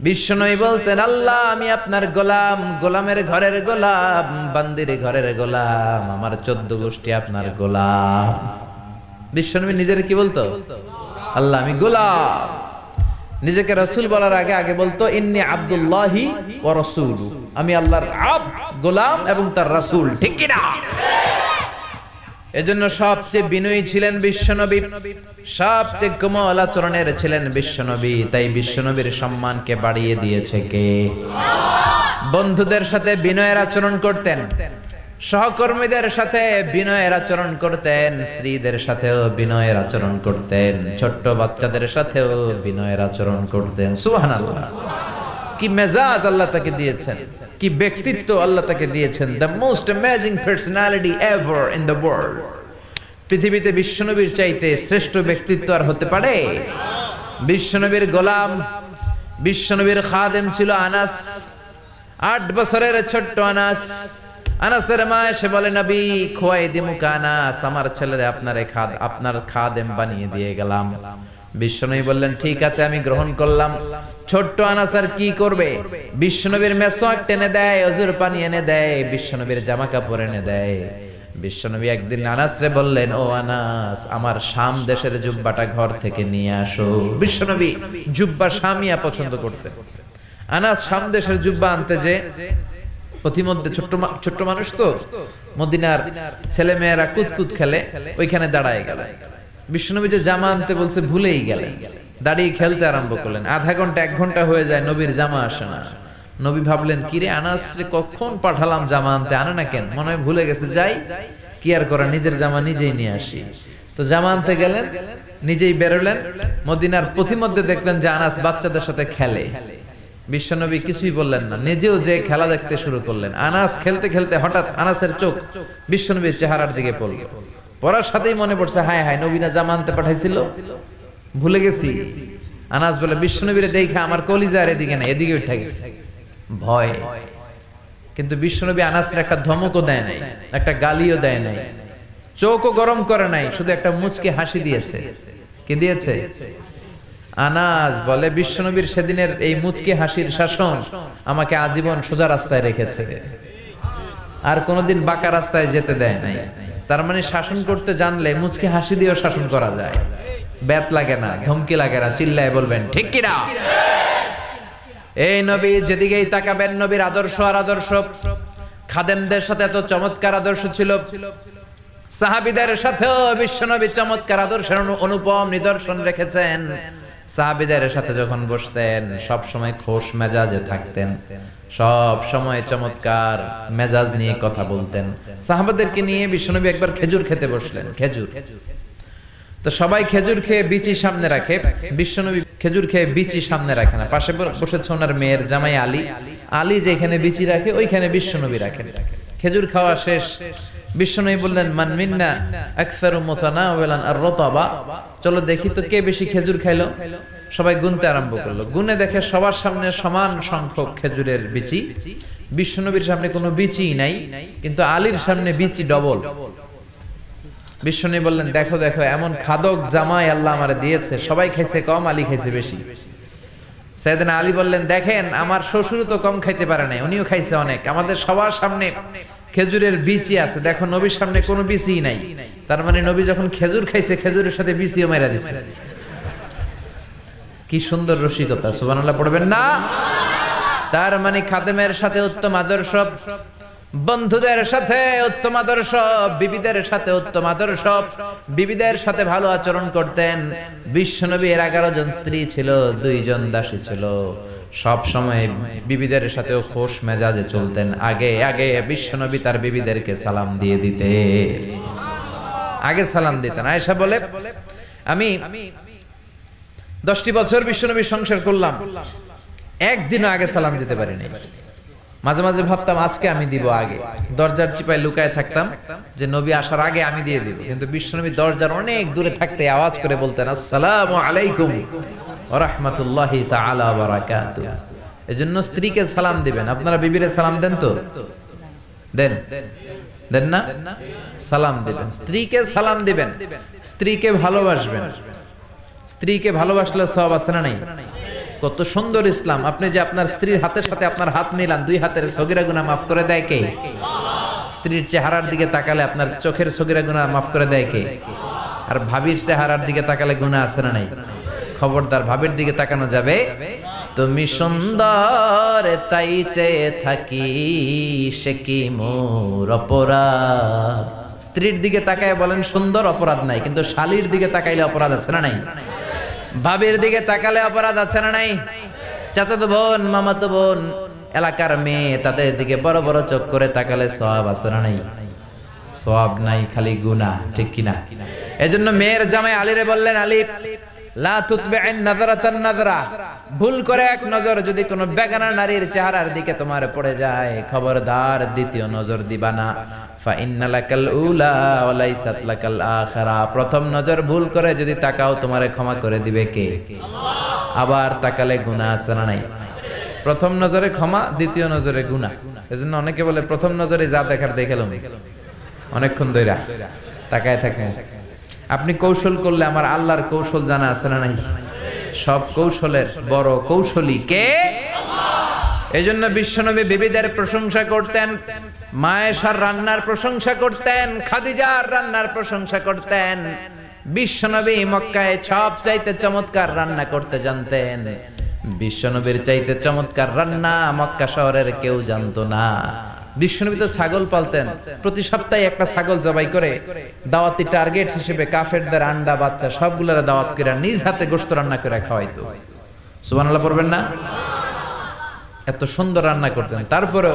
বিশ্বনবী বলতেন, আল্লাহ আমি আপনার গোলাম, গোলামের ঘরের গোলাম, বান্দির ঘরের গোলাম, আমার 14 গোষ্ঠী আপনার গোলাম। বিশ্বনবী নিজের কি বলতো? আল্লাহ আমি গোলাম। নিজেকে রাসূল বলার আগে আগে বলতো ইন্নী আব্দুল্লাহি ওয়া রাসূলু, আমি আল্লাহর আব্দ, গোলাম এবং তার রাসূল। ঠিক কি না? এজন্য সবচেয়ে বিনয়ী ছিলেন বিশ্বনবী, সবচেয়ে কোমল আচরণের ছিলেন বিশ্বনবী। তাই বিশ্বনবীর সম্মানকে বাড়িয়ে দিয়েছে কে? বন্ধুদের সাথে বিনয়ের আচরণ করতেন, সহকর্মীদের সাথে বিনয়ের আচরণ করতেন, স্ত্রীদের সাথেও বিনয়ের আচরণ করতেন, ছোট্ট বাচ্চাদের সাথেও বিনয়ের আচরণ করতেন। সুবহানাল্লাহ! কি মেজাজ আল্লাহ তাকে দিয়েছেন, কি ব্যক্তিত্ব আল্লাহ তাকে দিয়েছেন। The most amazing personality ever in the world. পৃথিবীতে বিশ্বনবীর চাইতে শ্রেষ্ঠ ব্যক্তিত্ব আর হতে পারে? বিশ্বনবীর গোলাম, বিশ্বনবীর খাদেম ছিল আনাস, 8 বছরের ছোট্ট আনাস। আনাসের মা এসে বলে, নবী খোয়াই দিমুকা আনাস, আমার ছেলেরে আপনার খাদেম বানিয়ে দিয়ে গেলাম। বিশ্বনবী বললেন, ঠিক আছে আমি গ্রহণ করলাম। ছোট্ট আনাস আর কি করবে? বিশ্বনবীর মেসওয়াক টেনে দেয়, অজুর পানি এনে দেয়, বিশ্বনবীর জামা কাপড় এনে দেয়। বিশ্বনবী একদিন আনাসরে বললেন, ও আনাস, আমার শাম দেশের জুব্বাটা ঘর থেকে নিয়ে আসো। বিশ্বনবী জুব্বা শামিয়া পছন্দ করতেন। আনাস শাম দেশের জুব্বা আনতে যে প্রতিমধ্যে ছোট্ট মানুষ তো, মদিনার ছেলে মেয়েরা কুতকুত খেলে, ওইখানে দাঁড়ায় গেল। বিশ্বনবী যে জামা আনতে বলছে ভুলেই গেলেন, দাঁড়িয়ে খেলতে আরম্ভ করলেন। আধা ঘন্টা 1 ঘন্টা হয়ে যায়, নবীর জামা আসে না। নবী ভাবলেন, কিরে আনাস রে কখন পাঠালাম জামা আনতে, আনে না কেন? মনে হয় ভুলে গেছে। যাই কি আর করা, নিজের জামা নিজেই নিয়ে আসি। তো জামা আনতে গেলেন, নিজেই বেরোলেন। মদিনার প্রতিমধ্যে দেখলেন যে আনাস বাচ্চাদের সাথে খেলে। বিশ্বনবী কিছুই বললেন না, নিজেও যে খেলা দেখতে শুরু করলেন। আনাস খেলতে খেলতে হঠাৎ আনাসের চোখ বিশ্বনবীর চেহারার দিকে পড়ল। পড়ার সাথেই মনে পড়ছে, হায় হায়, নবী না জামা আনতে পাঠাইছিল, ভুলে গেছি। আনাস বলে, বিশ্বনবীরে দেখে আমার কলিজার এদিকে না, এদিকে উঠে গেছে ভয়। কিন্তু বিশ্বনবী আনাসের একটা ধমকও দেয় নাই, একটা গালিও দেয় নাই, চোখও গরম করে নাই, শুধু একটা মুচকি হাসি দিয়েছে। কি দিয়েছে? আনাস বলে, বিশ্বনবীর সেদিনের এই মুচকি হাসির শাসন আমাকে আজীবন সোজা রাস্তায় রেখেছে, আর কোনোদিন বাঁকা রাস্তায় যেতে দেয় নাই। তার মানে শাসন করতে জানলে মুচকি হাসি দিয়েও শাসন করা যায়, ব্যাত লাগে না, ধমকি লাগে না। চিল্লায় বলবেন ঠিক কি না? এই নবী যেদিকেই তাকাবেন নবীর আদর্শ আর আদর্শ। খাদেমদের সাথে এত চমৎকার আদর্শ ছিল, সাহাবীদের সাথেও বিশ্বনবী চমৎকার আদর্শের অনুপম নিদর্শন রেখেছেন। সাহাবীদের সাথে যখন বসতেন সব সময় খোশ মেজাজে থাকতেন, সব সময় চমৎকার মেজাজ নিয়ে কথা বলতেন। সাহাবাদেরকে নিয়ে বিশ্বনবী একবার খেজুর খেতে বসলেন। খেজুর তো সবাই খেজুর খেয়ে বিচি সামনে রাখে, বিশ্বনবী খেজুর খেয়ে বিচি সামনে রাখে না। পাশে বসেছে ওনার মেয়ের জামাই আলী। আলী যেখানে বিচি রাখে ওইখানে বিশ্বনবী রাখেন। খেজুর খাওয়া শেষ, বিশ্বনবী বললেন, মান মিন্না আকসারু মুতানাওয়ালান আর-রতাবা, চলো দেখি তো কে বেশি খেজুর খাইলো। সবাই গুনতে আরম্ভ করলো। গুনে দেখে সবার সামনে সমান সংখ্যক খেজুরের বিচি। বিশ্বনবীর সামনে কোনো বিচিই নাই, কিন্তু আলীর সামনে বিচি ডবল। বিশ্বনবী বললেন, দেখো দেখো, এমন খাদক জামাই আল্লাহ আমারে দিয়েছে, সবাই খাইছে কম, আলী খাইছে বেশি। সাইয়েদনা আলী বললেন, দেখেন আমার শ্বশুর তো কম খাইতে পারে নাই, উনিও খাইছে অনেক। আমাদের সবার সামনে খেজুরের বিচি আছে, দেখো নবীর সামনে কোনো বিচিই নাই। তার মানে নবী যখন খেজুর খাইছে, খেজুরের সাথে বিচিও মেরা দিছে। কি সুন্দর রসিকতা, সুবহানাল্লাহ পড়বেন না? তার মানে খাদেমের সাথে উত্তম আদর্শ, বন্ধুদের সাথে উত্তম আদর্শ, বিবিদের সাথে উত্তম আদর্শ। বিবিদের সাথে ভালো আচরণ করতেন। বিশ্বনবীর 11 জন স্ত্রী ছিল, 2 জন দাসী ছিল। সব সময় বিবিদের সাথেও খোশ মেজাজে চলতেন। আগে আগে বিশ্বনবী তার বিবিদেরকে সালাম দিয়ে দিতে, আগে সালাম দিতেন। আয়েশা বলে, আমি 10টি বছর বিশ্বনবীর সংসার করলাম, একদিনও আগে সালাম দিতে পারিনি। মাঝে মাঝে ভাবতাম আজকে আমি দিব আগে, দরজার চিপায় লুকায় থাকতাম যে নবী আসার আগে আমি দিয়ে দিব। কিন্তু বিশ্বনবী দরজার অনেক দূরে থাকতে আওয়াজ করে বলতেন, আসসালামু আলাইকুম ওয়া রাহমাতুল্লাহি তাআলা ওয়া বারাকাতুহু। এজন্য স্ত্রীকে সালাম দিবেন। আপনারা বিবিরে সালাম দেন তো? দেন দেন না? সালাম দিবেন, স্ত্রীকে সালাম দিবেন, স্ত্রীকে ভালোবাসবেন। স্ত্রীকে ভালোবাসলে সওয়াব আছে না নাই? কত সুন্দর ইসলাম। আপনি যে আপনার স্ত্রীর হাতের সাথে আপনার হাত মিলান, দুই হাতের সগীরা গুনাহ মাফ করে দেয় কে? স্ত্রীর চেহারার দিকে তাকালে আপনার চোখের সগীরা গুনাহ মাফ করে দেয় কে? আর ভাবির চেহারার দিকে তাকালে গুনাহ আছে না নাই? খবরদার, ভাবির দিকে তাকানো যাবে। তুমি সুন্দর তাই চেয়ে থাকি, সে কি মোর অপরাধ? স্ত্রীর দিকে তাকায় বলেন সুন্দর, অপরাধ নাই, কিন্তু শালীর দিকে তাকাইলে অপরাধ আছে না নাই? ভাবির দিকে তাকালে অপরাধ আছে না নাই? চাচাতো বোন, মামাতো বোন, এলাকার মেয়ে, তাদের দিকে বড় বড় চোখ করে তাকালে সওয়াব আছে না নাই? সওয়াব নাই, খালি গুনাহ, ঠিক কিনা? এজন্য মেয়ের জামাই আলীরে বললেন, আলী লা তুতবি'ন নাযরাতান নাযরা, ভুল করে এক নজর যদি কোনো বেগানা নারীর চেহারার দিকে তোমার পড়ে যায়, খবরদার দ্বিতীয় নজর দিবা না। ফা ইন্না লাকাল উলা ওয়া লাইসাত লাকাল আখিরা, প্রথম নজর ভুল করে যদি তাকাও তোমারে ক্ষমা করে দিবে কে? আল্লাহ। আবার তাকালে গুনাহ আছে না নাই? প্রথম নজরে ক্ষমা, দ্বিতীয় নজরে গুনাহ। এজন্য অনেকে বলে প্রথম নজরে যা দেখার দেখেলাম, অনেকক্ষণ ধইরা তাকায় থাকে। আপনি কৌশল করলে আমার আল্লাহর কৌশল জানা আছে না নাই? সব কৌশলের বড় কৌশলী কে? আল্লাহ। এজন্য বিশ্বনবী বিবিদের প্রশংসা করতেন, মায়েশার রান্নার প্রশংসা করতেন, খাদিজার রান্নার প্রশংসা করতেন। বিশ্বনবী মক্কায় সব চাইতে চমৎকার রান্না করতে জানতেন। বিশ্বনবীর চাইতে চমৎকার রান্না মক্কা শহরের কেউ জানতো না। বিশ্বনবী তো ছাগল পালতেন, প্রতি সপ্তাহে একটা ছাগল জবাই করে দাওয়াতি টার্গেট হিসেবে কাফেরদের আন্ডা বাচ্চা সবগুলোর দাওয়াত করে নিজ হাতে গোশত রান্না করে খাওয়াইতো। সুবহানাল্লাহ পড়বেন না? এত সুন্দর রান্না করতেন। তারপরে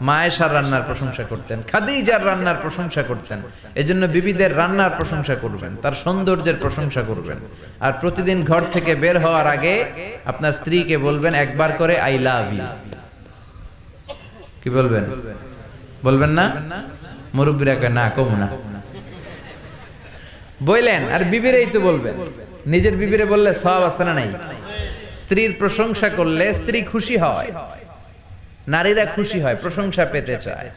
মায়েশার রান্নার প্রশংসা করতেন, খাদিজার রান্নার প্রশংসা করতেন। এজন্য বিবিদের রান্নার প্রশংসা করবেন, তার সৌন্দর্যের প্রশংসা করবেন। আর প্রতিদিন ঘর থেকে বের হওয়ার আগে আপনার স্ত্রীকে বলবেন একবার করে আই লাভ ইউ। কি বলবেন? বলবেন না? মুরব্বীরা কয় না, কম না, বললেন। আর বিবিরেই তো বলবেন, নিজের বিবিরে বললে সওয়াব আছে না নাই? স্ত্রীর প্রশংসা করলে স্ত্রী খুশি হয়, নারীরা খুশি হয়, প্রশংসা পেতে চায়।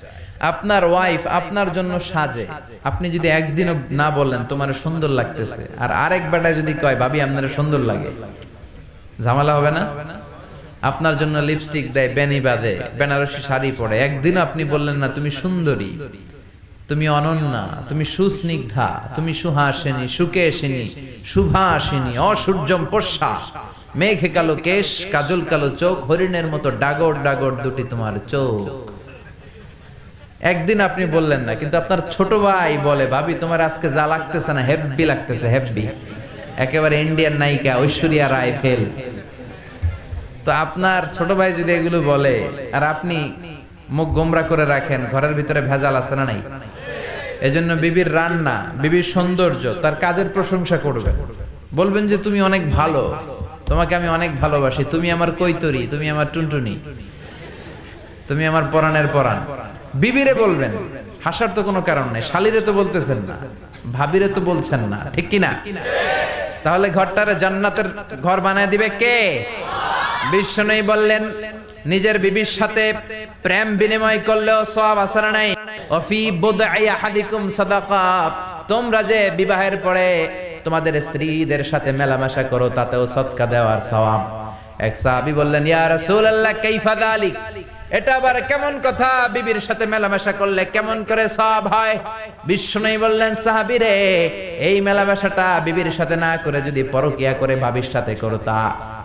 আপনার ওয়াইফ আপনার জন্য সাজে, আপনি যদি একদিনও না বললেন তোমার সুন্দর লাগতেছে, আর আরেক বেটায় যদি কয় ভাবি আপনার সুন্দর লাগে, ঝামেলা হবে না? আপনার জন্য লিপস্টিক দেয়, বেনি বাঁধে, বেনারসি শাড়ি পরে, একদিন আপনি বললেন না তুমি সুন্দরী, তুমি অনন্যা, তুমি সুস্নিগ্ধা, তুমি সুহাসিনী, সুকেশিনী, সুভাষিনী, অসূর্যম পোষা, মেঘে কালো কেশ, কাজল কালো চোখ, হরিণের মতো ডাগর ডাগর দুটি তোমার চোখ। একদিন আপনি বললেন না, কিন্তু আপনার ছোট ভাই বলে ভাবি তোমার আজকে যা লাগতেছে না, হেব্বি লাগতেছে, হেব্বি, একেবারে ইন্ডিয়ান নায়িকা ঐশ্বরিয়া রায় ফেল। তো আপনার ছোট ভাই যদি এগুলো বলে আর আপনি মুখ গোমরা করে রাখেন, ঘরের ভিতরে ভেজাল আছে না নাই? এজন্য বিবির রান্না, বিবির সৌন্দর্য, তার কাজের প্রশংসা করবেন, বলবেন যে তুমি অনেক ভালো, তোমাকে আমি অনেক ভালোবাসি, তুমি আমার কৈতরি, তুমি আমার টুনটুনি, তুমি আমার পরাণের পরাণ। বিবিরে বলবেন, হাসার তো কোনো কারণ নেই। শালীরে তো বলতেছেন না, ভাবিরে তো বলছেন না, ঠিক কিনা? তাহলে ঘরটারে জান্নাতের ঘর বানায় দিবে কে? বিশ্বনবী বললেন নিজের বিবির সাথে প্রেম বিনিময় করলেও সওয়াব আছে না নাই? ওয়াফি বুদআই আহাদিকুম সাদাকা, তোমরা যে বিবাহের পরে তোমাদের স্ত্রীদের সাথে মেলামেশা করো তাতেও সদকা দেওয়ার সওয়াব। এক সাহাবী বললেন ইয়া রাসূলুল্লাহ কাইফা যালিক, এটা আবার কেমন কথা, বিবির সাথে মেলামেশা করলে কেমন করে সওয়াব হয়? বিশ্বনবী বললেন সাহাবীরে, এই মেলামেশাটা বিবির সাথে না করে যদি পরকিয়া করে ভাবির সাথে করতা,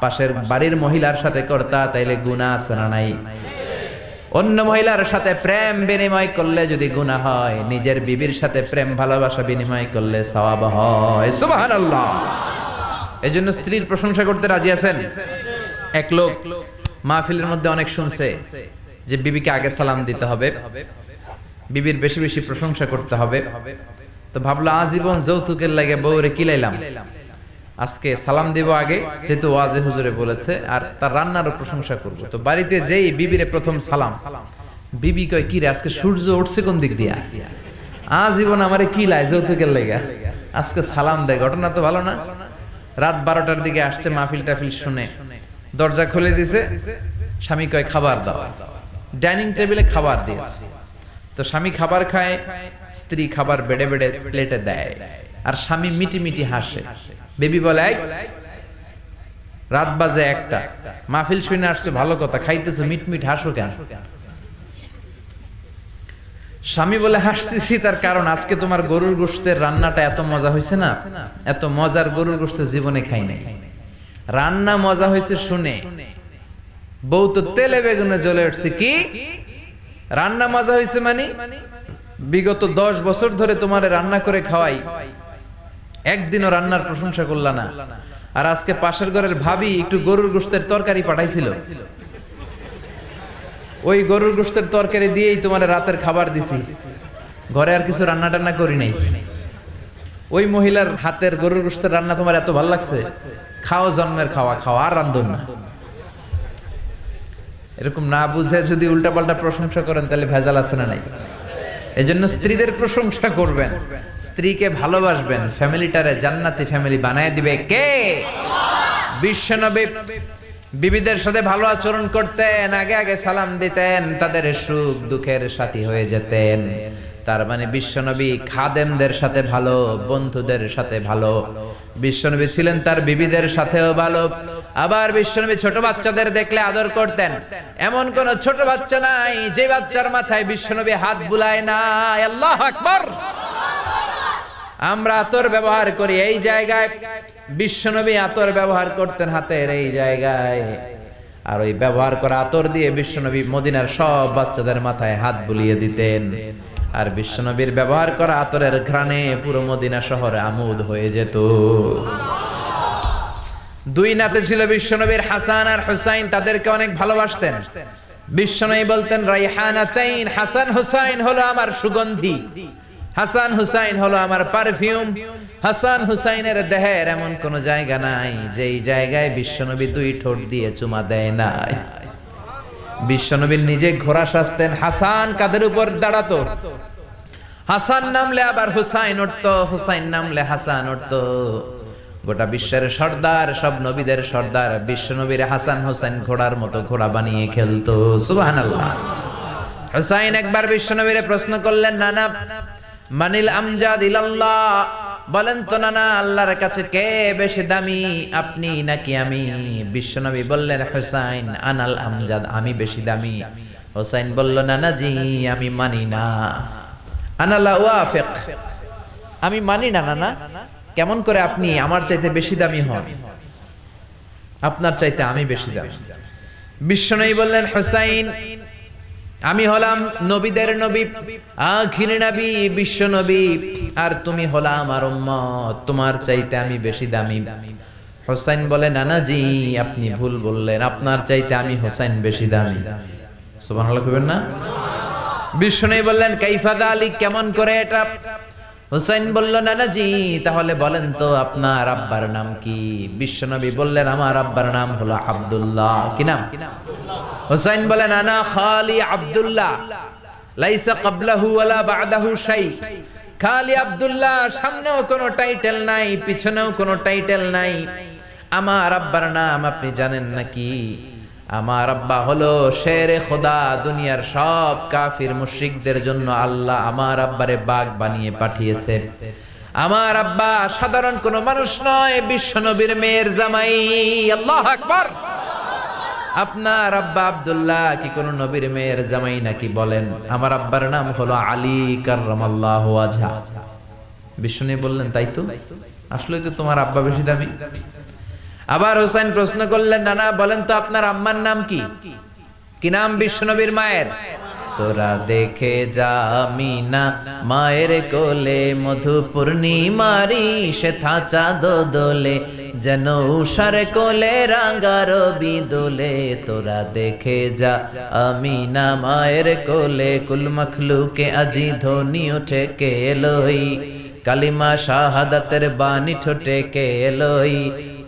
পাশের বাড়ির মহিলার সাথে করতা, তাইলে গুনাহ আছে না নাই? অন্য মহিলার সাথে প্রেম বিনিময় করলে যদি গুনাহ হয়, নিজের বিবির সাথে প্রেম ভালোবাসা বিনিময় করলে সওয়াব হয়। সুবহানাল্লাহ। এজন্য স্ত্রীর প্রশংসা করতে রাজি আছেন? এক লোক মাহফিলের মধ্যে অনেক শুনছে যে বিবিকে আগে সালাম দিতে হবে, বিবির বেশি বেশি প্রশংসা করতে হবে। তো ভাবলো আজীবন যৌতুকের লাগে বউরে কিলাইলাম, আজকে সালাম দিব আগে, যেহেতু ওয়াজে হুজুরে বলেছে, আর তার রান্নারও প্রশংসা করবো। তো বাড়িতে যেই বিবিরে প্রথম সালাম, বিবি কয় কি রে আজকে সূর্য উঠছে কোন দিক দিয়া, আজীবন আমারে কিলায় যৌতুকের লাগে, আজকে সালাম দেয়, ঘটনা তো ভালো না। রাত 12টার দিকে আসছে, মাহফিল টাফিল শুনে দরজা খুলে দিছে, স্বামী কয় খাবার দাও, ডাইনিং টেবিলে খাবার দিয়েছে। তো স্বামী খাবার খায়, স্ত্রী খাবার বেড়ে বেড়ে প্লেটে দেয়, আর স্বামী মিটি মিটি হাসে। বেবি বলে রাত বাজে 1টা, মাহফিল শুনে আসছো ভালো কথা, খাইতেছো মিটমিট, হাসো কেন? স্বামী বলে হাসতেছি তার কারণ আজকে তোমার গরুর গোশতের রান্নাটা এত মজা হয়েছে না, এত মজার গরুর গোশত জীবনে খাই নাই। রান্না মজা হয়েছে শুনে বউ তো তেলে বেগুনে জ্বলে উঠছে। কি রান্না মজা হয়েছে মানে? বিগত 10 বছর ধরে তোমারে রান্না করে খাওয়াই, একদিনও রান্নার প্রশংসা করলা না। আর আজকে পাশের ঘরের ভাবি একটু গরুর গোশতের তরকারি পাঠাইছিল, ওই গরুর গোশতের তরকারি দিয়েই তোমার রাতের খাবার দিছি, ঘরে আর কিছু রান্না টান্না করি নাই। ওই মহিলার হাতের গরুর গোশতের রান্না তোমার এত ভালো লাগছে, খাও, জন্মের খাওয়া খাও, আর রান্ধন না। এরকম না বুঝে যদি উল্টাপাল্টা প্রশংসা করেন তাহলে ভেজাল আছে না নাই? এজন্য স্ত্রীদের প্রশংসা করবেন, স্ত্রীকে ভালোবাসবেন, ফ্যামিলিটারে জান্নাতি ফ্যামিলি বানায় দিবে কে? বিশ্বনবী বিবিদের সাথে ভালো আচরণ করতেন, আগে আগে সালাম দিতেন, তাদের সুখ দুঃখের সাথী হয়ে যেতেন। তার মানে বিশ্বনবী খাদেমদের সাথে ভালো, বন্ধুদের সাথে ভালো। বিশ্বনবী ছিলেন তার বিবিদের সাথেও ভালো। আবার বিশ্বনবী ছোট বাচ্চাদের দেখলে আদর করতেন। এমন কোন ছোট বাচ্চা নাই যে বাচ্চার মাথায় বিশ্বনবী হাত বুলায় না। আল্লাহু আকবার। আমরা আতর ব্যবহার করি এই জায়গায়, বিশ্বনবী আতর ব্যবহার করতেন হাতের এই জায়গায়, আর ওই ব্যবহার করা আতর দিয়ে বিশ্বনবী মদিনার সব বাচ্চাদের মাথায় হাত বুলিয়ে দিতেন। আর বিশ্বনবীর ব্যবহার করা আতরের ঘ্রাণে পুরো মদিনা শহরে আমোদ হয়ে যেত। দুই নাতি ছিল বিশ্বনবীর, হাসান আর হুসাইন, তাদেরকে অনেক ভালোবাসতেন। বিশ্বনবী বলতেন রাইহানাতাইন, হাসান হুসাইন হলো আমার সুগন্ধি, হাসান হুসাইন হলো আমার পারফিউম। হাসান হুসাইনের দেহের এমন কোন জায়গা নাই যেই জায়গায় বিশ্বনবী 2 ঠোঁট দিয়ে চুমা দেয় নাই। বিশ্বনবী নিজে ঘোড়া সাজতেন, হাসান কাঁধের উপর দাঁড়াতো, হাসান নামলে আবার হুসাইন উঠতো, হুসাইন নামলে হাসান উঠতো। গোটা বিশ্বের সর্দার, সব নবীদের সর্দার বিশ্বনবীর হাসান হুসাইন ঘোড়ার মতো ঘোড়া বানিয়ে খেলতো। সুবহানাল্লাহ। হুসাইন একবার বিশ্বনবীরে প্রশ্ন করলেন, নানা মানিল আমজাদ ইলাল্লাহ, বলেন তো নানা আল্লাহর কাছে কে বেশি দামি, আপনি নাকি আমি? বিশ্বনবী বললেন হুসাইন আনাল আমজাদ, আমি বেশি দামি। হুসাইন বলল নানা জি আমি মানি না, আনা লা ওয়াফিক, আমি মানি না নানা। কেমন করে আপনি আমার চাইতে বেশি দামি হন? আপনার চাইতে আমি বেশি দামি। বিশ্বনবী বললেন হুসাইন আমি হলাম নবীদের নবী, আখির নবী বিশ্বনবী, আর তুমি হলা আমার উম্মত, তোমার চাইতে আমি বেশি দামি। হুসাইন বলে নানা জি আপনি ভুল বললেন, আপনার চাইতে আমি হুসাইন বেশি দামি। সুবহানাল্লাহ কইবেন না? বিশ্বনবী বললেন কাইফা যালিক, কেমন করে এটা? হুসাইন বলল নানা জি তাহলে বলেন তো আপনার আব্বার নাম কি? বিশ্বনবী বললেন আমার আব্বার নাম হলো আব্দুল্লাহ। কি নাম? হুসাইন বলেন আনা খালি আব্দুল্লাহ, লাইসা ক্বাবলাহু ওয়ালা বা'দাহু শাই। খালি আব্দুল্লাহ, সামনেও কোনো টাইটেল নাই, পিছনেও কোনো টাইটেল নাই। আমার আব্বার নাম আপনি জানেন নাকি? আমার আব্বা হলো শেরে খোদা, দুনিয়ার সব কাফির মুশরিকদের জন্য আল্লাহ আমার আব্বারে বাগ বানিয়ে পাঠিয়েছে। আমার আব্বা সাধারণ কোনো মানুষ নয়, বিশ্বনবীর মেয়ের জামাই। আল্লাহু আকবার। আপনার আব্বা আব্দুল্লাহ কি কোনো নবীর মেয়ের জামাই নাকি? বলেন আমার আব্বার নাম হলো আলী কাররামাল্লাহু ওয়াজহা। বিশ্বনবী বললেন তাই তো, আসলেই তো তোমার আব্বা বেশি দামি। আবার হুসাইন প্রশ্ন করলেন নানা বলেন তো আপনার আম্মার নাম কি? কি নাম বিশ্বনবীর মায়ের? তোরা দেখে যা আমিনা মায়ের কোলে, মধু পূর্ণিমারি সেথা চাঁদ দোলে, যেন উষার কোলে রাঙা রবি দোলে। তোরা দেখে যা আমিনা মায়ের কোলে, কুল মখলুকে আজি ধ্বনি ওঠে কে এলোই, কালিমা শাহাদাতের বাণী ঠোঁটে কে এলোই,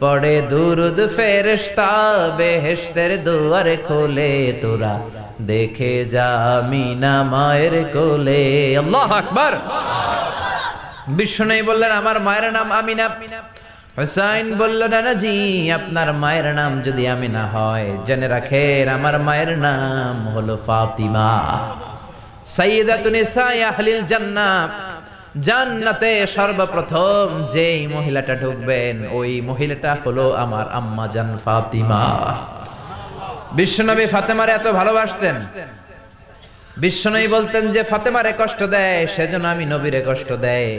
পড়ে দুরুদ ফেরেশতা বেহেশতের দুয়ার খোলে। তোরা দেখে যা আমিনা মায়ের কোলে। আল্লাহু আকবার। বিশ্বনবী বললেন আমার মায়ের নাম আমিনা। হুসাইন বলল নানা জি আপনার মায়ের নাম যদি আমিনা হয়, জেনে রাখেন আমার মায়ের নাম হলো ফাতিমা, সাইয়্যিদাতুন নিসাই আহলিল জান্নাহ। জান্নাতে সর্বপ্রথম যেই মহিলাটা ঢুকবেন ওই মহিলাটা হলো আমার আম্মা জান ফাতিমা। বিশ্বনবী ফাতেমারে এত ভালোবাসতেন, বিশ্বনবী বলতেন যে ফাতেমারে কষ্ট দেয় সেজন্য আমি নবীরে কষ্ট দেয়,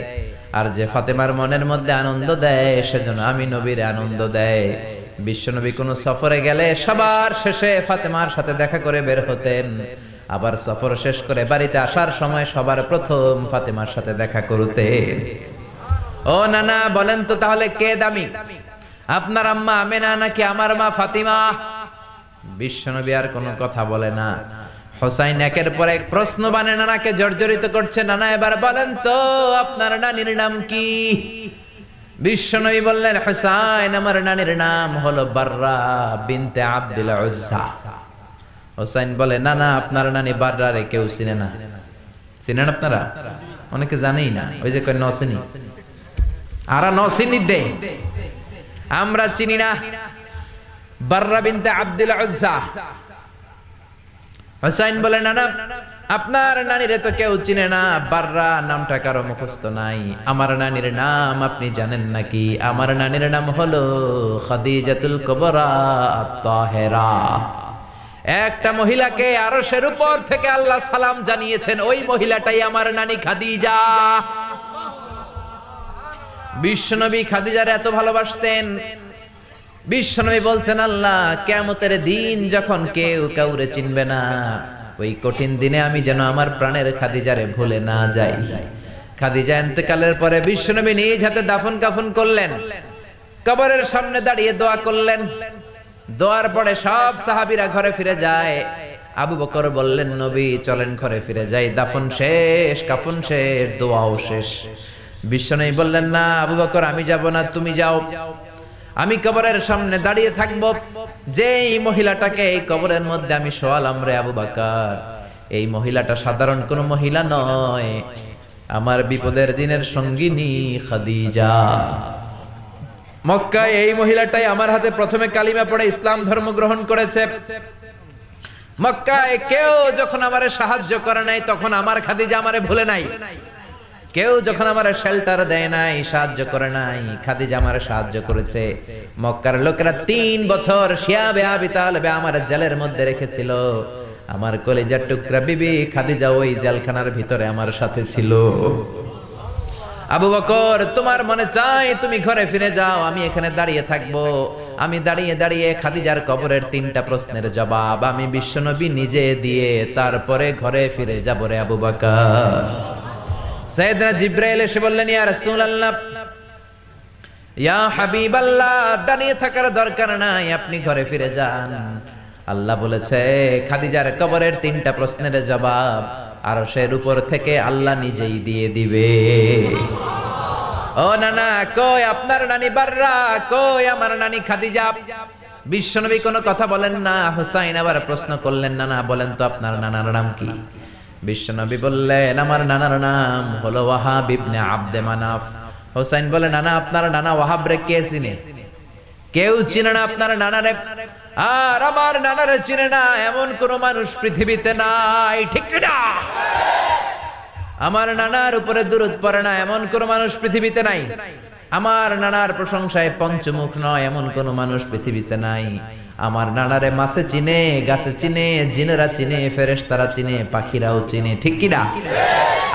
আর যে ফাতেমার মনের মধ্যে আনন্দ দেয় সেজন্য আমি নবীরে আনন্দ দেয়। বিশ্বনবী কোন সফরে গেলে সবার শেষে ফাতেমার সাথে দেখা করে বের হতেন, আবার সফর শেষ করে বাড়িতে আসার সময় সবার প্রথম ফাতেমার সাথে দেখা করতেন। ও নানা বলেন তো তাহলে কে দামি, আপনার আম্মা আমেনা নাকি আমার মা ফাতিমা? বিশ্বনবী আর কোনো কথা বলে না। হোসাইন একের পর এক প্রশ্ন বানে নানাকে জর্জরিত করছে। নানা এবার বলেন তো আপনার নানির নাম কি? বিশ্বনবী বললেন হোসাইন আমার নানির নাম হলো বাররা বিনতে আব্দুল উজ্জা। হোসাইন বলে না না আপনার নানি বাররা রে কেউ চিনে না। চিনেন আপনারা? অনেকে জানেই না, ওই যে কয় নসিনি আরা নসিনি দে, আমরা চিনি না বাররা বিনতে আব্দুল উজ্জা। হোসাইন বলে না না আপনার নানিরে তো কেউ চিনে না, বাররা নামটা কারো মুখস্থ নাই। আমার নানির নাম আপনি জানেন নাকি? আমার নানির নাম হলো খাদিজাতুল কুবরা আত-তাহেরা। একটা মহিলাকে আরশের উপর থেকে আল্লাহ সালাম জানিয়েছেন, ওই মহিলাটাই আমার নানি খাদিজা। বিশ্বনবী খাদিজার এত ভালোবাসতেন, বিশ্বনবী বলতেন আল্লাহ কিয়ামতের দিন যখন কেউ কাউরে চিনবে না, ওই কঠিন দিনে আমি যেন আমার প্রাণের খাদিজারে ভুলে না যাই। খাদিজা ইন্তেকালের পরে বিশ্বনবী নিজ হাতে দাফন কাফন করলেন, কবরের সামনে দাঁড়িয়ে দোয়া করলেন। দোয়ার পরে সব সাহাবীরা ঘরে ফিরে যায়। আবু বকর বললেন নবী চলেন ঘরে ফিরে যাই, দাফন শেষ কাফন শেষ দোয়াও শেষ। বিশ্বনবী বললেন না আবু বকর আমি যাব না, তুমি যাও, আমি কবরের সামনে দাঁড়িয়ে থাকবো। যেই মহিলাটাকে এই কবরের মধ্যে আমি শোয়ালাম রে আবু বকর, এই মহিলাটা সাধারণ কোন মহিলা নয়, আমার বিপদের দিনের সঙ্গিনী খাদিজা। মক্কায় এই মহিলাটাই আমার হাতে প্রথমে কালিমা পড়ে ইসলাম ধর্ম গ্রহণ করেছে। মক্কায় কেউ যখন আমারে সাহায্য করে নাই তখন আমার খাদিজা আমারে ভুলে নাই। কেউ যখন আমারে শেল্টার দেয় নাই, সাহায্য করে নাই, খাদিজা আমারে সাহায্য করেছে। মক্কার লোকেরা 3 বছর শিয়াবে আবি তালেবে আমার জেলের মধ্যে রেখেছিল। আমার কলিজার টুকরা বিবি খাদিজা ওই জেলখানার ভিতরে আমার সাথে ছিল। আবু বকর তোমার মনে চাই তুমি ঘরে ফিরে যাও, আমি এখানে দাঁড়িয়ে থাকবো। আমি দাঁড়িয়ে দাঁড়িয়ে খাদিজার কবরের 3টা প্রশ্নের জবাব আমি বিশ্বনবী নিজে দিয়ে তারপরে ঘরে ফিরে যাব রে আবু বকর। সাইয়েদনা জিবরাইল এসে বললেন ইয়া রাসূলুল্লাহ ইয়া হাবিবাল্লাহ দাঁড়িয়ে থাকার দরকার নাই, আপনি ঘরে ফিরে যান। আল্লাহ বলেছে খাদিজার কবরের 3টা প্রশ্নের জবাব আরশের উপর থেকে আল্লাহ নিজেই দিয়ে দিবে। ও নানা কই আপনার নানি বাররা, কই আমার নানি খাদিজা? বিশ্বনবী কোনো কথা বলেন না। হুসাইন আবার প্রশ্ন করলেন নানা বলেন তো আপনার নানার নাম কি? বিশ্বনবী বললেন আমার নানার নাম হলো ওয়াহাব ইবনে আব্দে মানাফ। হুসাইন বলে নানা আপনার নানা ওয়াহাব রে কে চিনে? কেউ চিনে না আপনার নানারে। আর আমার নানারে চিনে না এমন কোন মানুষ পৃথিবীতে নাই, ঠিক না? আমার নানার উপরে দুরূদ পড়ে না এমন কোন মানুষ পৃথিবীতে নাই। আমার নানার প্রশংসায় পঞ্চমুখ নয় এমন কোন মানুষ পৃথিবীতে নাই। আমার নানারে মাছে চিনে, গাছে চিনে, জিনেরা চিনে, ফেরেশতারা চিনে, পাখিরাও চিনে, ঠিক কি না?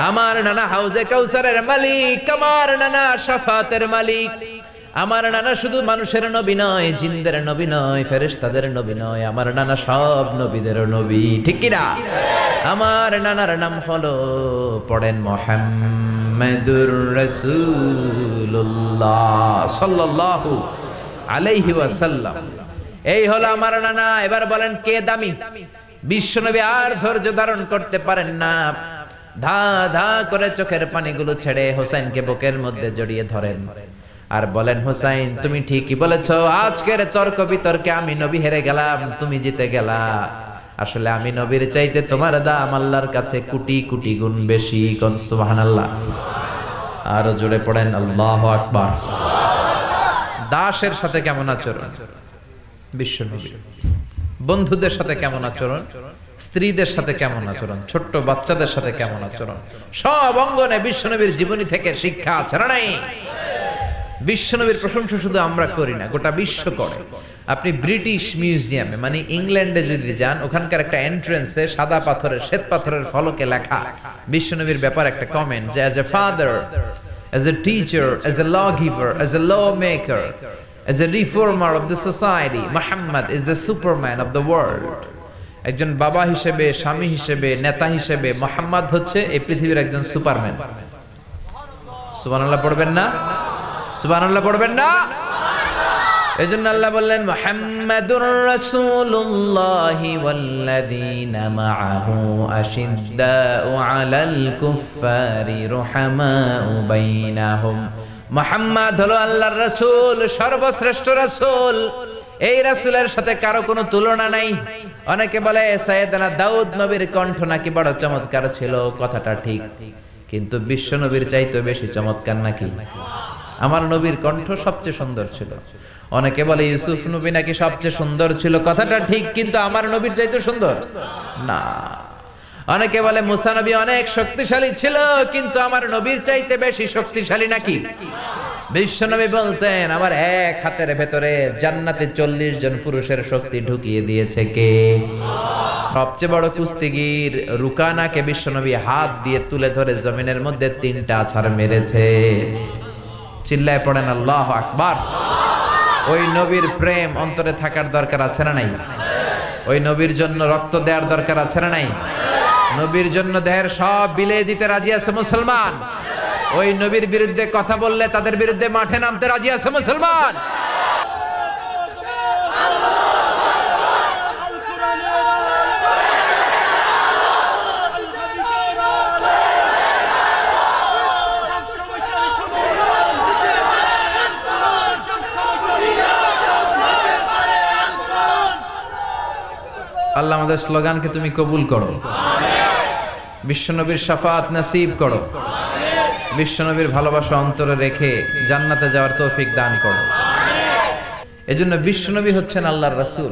আমার নানা হাউজে কাউসারের মালিক, আমার নানা শাফাতের মালিক। আমার নানা শুধু মানুষের নবী নয়, জিনদের নবী নয়, ফেরেশতাদের নবী নয়, আমার নানা সব নবীদের নবী, ঠিক কি না? আমার নানার নাম হলো পড়েন মুহাম্মাদুর রাসূলুল্লাহ সাল্লাল্লাহু আলাইহি ওয়াসাল্লাম। এই হলো আমার নানা। এবার বলেন কে দামি? বিশ্বনবী আর ধৈর্য ধারণ করতে পারেন না, ধা ধা করে চোখের পানিগুলো ছেড়ে হোসাইনকে বুকের মধ্যে জড়িয়ে ধরেন আর বলেন হোসাইন তুমি ঠিকই বলেছো, আজকের তর্ক বিতর্কে আমি নবী হেরে গেলাম, তুমি জিতে গেলা। আসলে আমি নবীর চাইতে তোমার দাম আল্লাহর কাছে কোটি কোটি গুণ বেশি। কোন সুবহানাল্লাহ। আরো জোরে পড়েন আল্লাহু আকবার। দাসের সাথে কেমন আচরণ বিশ্বনবী, বন্ধুদের সাথে কেমন আচরণ, স্ত্রীদের সাথে কেমন আচরণ, ছোট্ট বাচ্চাদের সাথে কেমন আচরণ, সব অঙ্গনে বিশ্বনবীর জীবনী থেকে শিক্ষা আছে না নাই? বিশ্বনবীর প্রশংসা শুধু আমরা করি না, গোটা বিশ্ব করে। আপনি ব্রিটিশ মিউজিয়ামে মানে ইংল্যান্ডে যদি যান, ওখানকার একটা এন্ট্রেন্সে সাদা পাথরের শ্বেত পাথরের ফলকে লেখা বিশ্বনবীর ব্যাপারে একটা কমেন্ট যে as a father, as a teacher, as a lawgiver, as a lawmaker, as a reformer of the society, Muhammad is the superman of the world. একজন বাবা হিসেবে, স্বামী হিসেবে, নেতা হিসেবে মুহাম্মদ হচ্ছে এই পৃথিবীর একজন সুপারম্যান। সুবহানাল্লাহ পড়বেন না? সুবহানাল্লাহ পড়বেন না? এজন্য আল্লাহ বললেন মুহাম্মাদুর রাসূলুল্লাহি ওয়াল্লাযীনা মাআহু আশিদ্দাউ আলাল কুফফারি রুহামাউ বাইনাহুম। মুহাম্মদ হলো আল্লাহর রাসূল, সর্বশ্রেষ্ঠ রাসূল। এই রাসূলের সাথে কারো কোনো তুলনা নাই। অনেকে বলে সাইয়েদনা দাউদ নবীর কণ্ঠ নাকি বড় চমৎকার ছিল, কথাটা ঠিক, কিন্তু বিশ্ব নবীর চাইতে বেশি চমৎকার নাকি? আমার নবীর কণ্ঠ সবচেয়ে সুন্দর ছিল। অনেকে বলে ইউসুফ নবী নাকি সবচেয়ে সুন্দর ছিল, কথাটা ঠিক, কিন্তু আমার নবীর চাইতে সুন্দর না। অনেকে বলে মুসা নবী অনেক শক্তিশালী ছিল, কিন্তু আমার নবীর চাইতে বেশি শক্তিশালী নাকি? বিশ্ব নবী বলতেন আমার এক হাতের ভেতরে জান্নাতে 40 জন পুরুষের শক্তি ঢুকিয়ে দিয়েছে কে? সবচেয়ে বড় কুস্তিগির রুকানাকে বিশ্ব নবী হাত দিয়ে তুলে ধরে জমিনের মধ্যে 3টা আছাড় মেরেছে। চিল্লায় পড়েন আল্লাহু আকবার। ওই নবীর প্রেম অন্তরে থাকার দরকার আছে না নাই? ওই নবীর জন্য রক্ত দেওয়ার দরকার আছে না নাই? নবীর জন্য দেহের সব বিলিয়ে দিতে রাজি আছে মুসলমান? ওই নবীর বিরুদ্ধে কথা বললে তাদের বিরুদ্ধে মাঠে নামতে রাজি আছে মুসলমান? আল্লাহ আমাদের স্লোগানকে তুমি কবুল করো, বিশ্বনবীর শাফাত নসিব করো, বিশ্বনবীর ভালোবাসা অন্তরে রেখে জান্নাতে যাওয়ার তৌফিক দান করো। এজন্য বিশ্বনবী হচ্ছেন আল্লাহর রাসূল।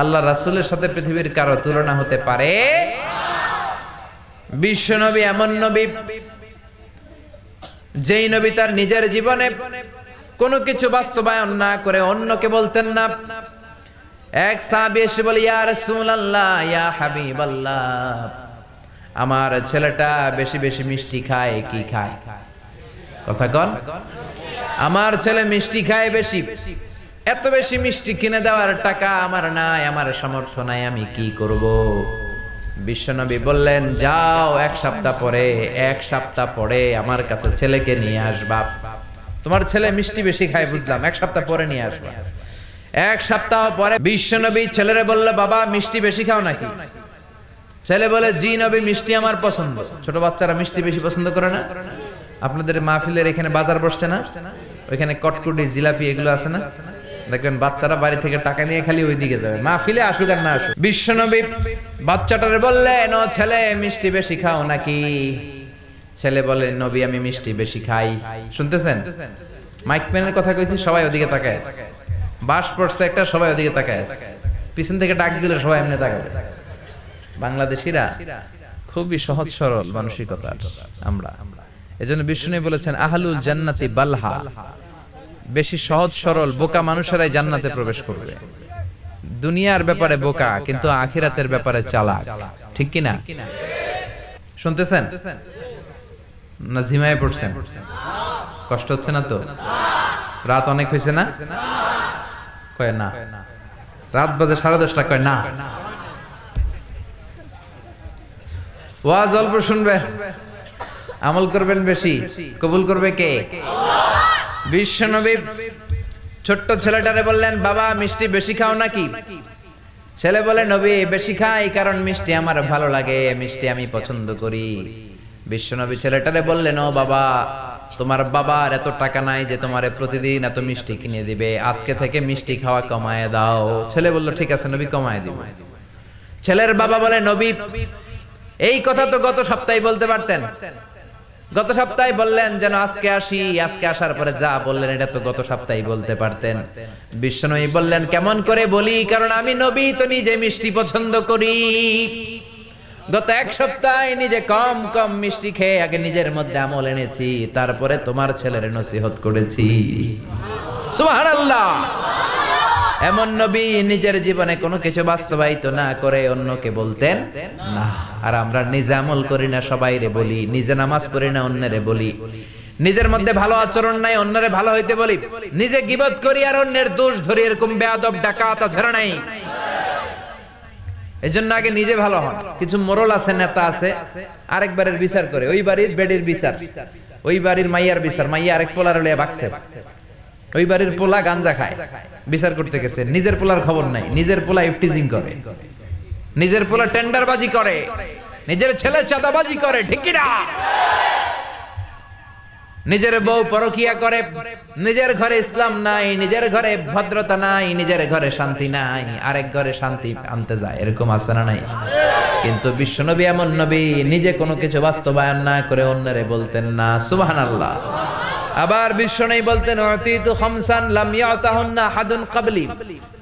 আল্লাহর রাসূলের সাথে পৃথিবীর কারো তুলনা হতে পারে? বিশ্বনবী এমন নবী যেই নবী তার নিজের জীবনে কোনো কিছু বাস্তবায়ন না করে অন্যকে বলতেন না। এক সাহাবী এসে বলে ইয়া রাসূলুল্লাহ, ইয়া হাবিবাল্লাহ, আমার ছেলেটা বেশি বেশি মিষ্টি খায়, কি খায়? কথা কন। আমার ছেলে মিষ্টি খায় বেশি, এত বেশি মিষ্টি কিনে দেওয়ার টাকা আমার নাই, আমার সামর্থ্য নাই, আমি কি করব? বিশ্বনবী বললেন যাও এক সপ্তাহ পরে আমার কাছে ছেলেকে নিয়ে আসবা। তোমার ছেলে মিষ্টি বেশি খায় বুঝলাম, এক সপ্তাহ পরে নিয়ে আসবা। এক সপ্তাহ পরে বিশ্বনবী ছেলেরে বলল বাবা মিষ্টি বেশি খাও নাকি? ছেলে বলে জি নবী, মিষ্টি আমার পছন্দ। ছোট বাচ্চারা মিষ্টি বেশি পছন্দ করে না? আপনাদের মাহফিলের এখানে বাজার বসছে না, ওইখানে কটকুটি জিলাপি এগুলো আছে না, দেখবেন বাচ্চারা বাড়ি থেকে টাকা নিয়ে খালি ওইদিকে যাবে, মাহফিলে আসুক আর না আসুক। বিশ্বনবী বাচ্চাটারে বললেন ও ছেলে মিষ্টি বেশি খাও নাকি? ছেলে বলে নবী আমি মিষ্টি বেশি খাই। শুনতেছেন? মাইক ম্যানের কথা কইছি, সবাই ওদিকে তাকায় আছে। বাস পড়ছে একটা, সবাই ওদিকে তাকায় আছে। পিছন থেকে ডাক দিলে সবাই এমনি তাকাবে। বাংলাদেশিরা খুবই সহজ সরল মানসিকতার আমরা। এজন্য বিষ্ণু বলেছেন আহলুল জান্নাতি বালহা, বেশি সহজ সরল বোকা মানুষেরাই জান্নাতে প্রবেশ করবে। দুনিয়ার ব্যাপারে বোকা, কিন্তু আখিরাতের ব্যাপারে চালাক, ঠিক কি না? শুনতেছেন না? ঝিমায় পড়ছেন? কষ্ট হচ্ছে না তো? রাত অনেক হয়েছে না? কয় না। রাত বাজে 10:30, কয় না। ওয়াজ অল্প শুনবেন, আমল করবেন বেশি, কবুল করবে কে? বিশ্বনবী ছোট্ট ছেলেটারে বললেন বাবা মিষ্টি বেশি খাও নাকি? ছেলে বলে নবী বেশি খাই, কারণ মিষ্টি আমার ভালো লাগে, মিষ্টি আমি পছন্দ করি। বিশ্বনবী ছেলেটারে বললেন ও বাবা, তোমার বাবার এত টাকা নাই যে তোমারে প্রতিদিন এত মিষ্টি কিনে দিবে, আজকে থেকে মিষ্টি খাওয়া কমায় দাও। ছেলে বলল ঠিক আছে নবী, কমায় দিব। ছেলের বাবা বলে নবী এই কথা তো গত সপ্তাহে বলতে পারতেন, গত সপ্তাহে বললেন যেন আজকে আসি, আজকে আসার পরে যা বললেন এটা তো গত সপ্তাহে বলতে পারতেন। বিশ্বনবী বললেন কেমন করে বলি, কারণ আমি নবী তো নিজে মিষ্টি পছন্দ করি। গত এক সপ্তাহে নিজে কম কম মিষ্টি খেয়ে আগে নিজের মধ্যে আমল এনেছি, তারপরে তোমার ছেলের নসিহত করেছি। সুবহানাল্লাহ। এমন নবী নিজের জীবনে কোনো কিছু বাস্তবায়িত না করে অন্যকে বলতেন না। আর আমরা নিজে আমল করি না, সবাইরে বলি। নিজে নামাজ পড়ি না, অন্যরে বলি। নিজের মধ্যে ভালো আচরণ নাই, অন্যরে ভালো হইতে বলি। নিজে গীবত করি আর অন্যের দোষ ধরি, এরকম বেয়াদব ডাকাত ঝরা নাই। এজন্য আগে নিজে ভালো হন। কিছু মোরল আছে, নেতা আছে, আরেকবারের বিচার করে। ওই বাড়ির বেডির বিচার, ওই বাড়ির মাইয়ার বিচার। মাইয়া আরেক পোলার লইয়া বাকছে। ওই বাড়ির পোলা গাঞ্জা খায়, বিচার করতে গেছে। নিজের পোলার খবর নাই। নিজের পোলা ইফটিজিং করে, নিজের পোলা টেন্ডারবাজি করে, নিজের ছেলে চাঁদাবাজি করে, ঠিক কি না? নিজের বউ পরকিয়া করে, নিজের ঘরে ইসলাম নাই, নিজের ঘরে ভদ্রতা নাই, নিজের ঘরে শান্তি নাই, আরেক ঘরে শান্তি আনতে যায়। এরকম আছে না নাই? কিন্তু বিশ্বনবী এমন নবী, নিজে কোনো কিছু বাস্তবায়ন না করে অন্যরে বলতেন না। সুবহানাল্লাহ। আবার বিশ্বনবী বলতেন, উতিতু খামসান লাম ইয়াতাহুন্না আহাদুন ক্বাবলি।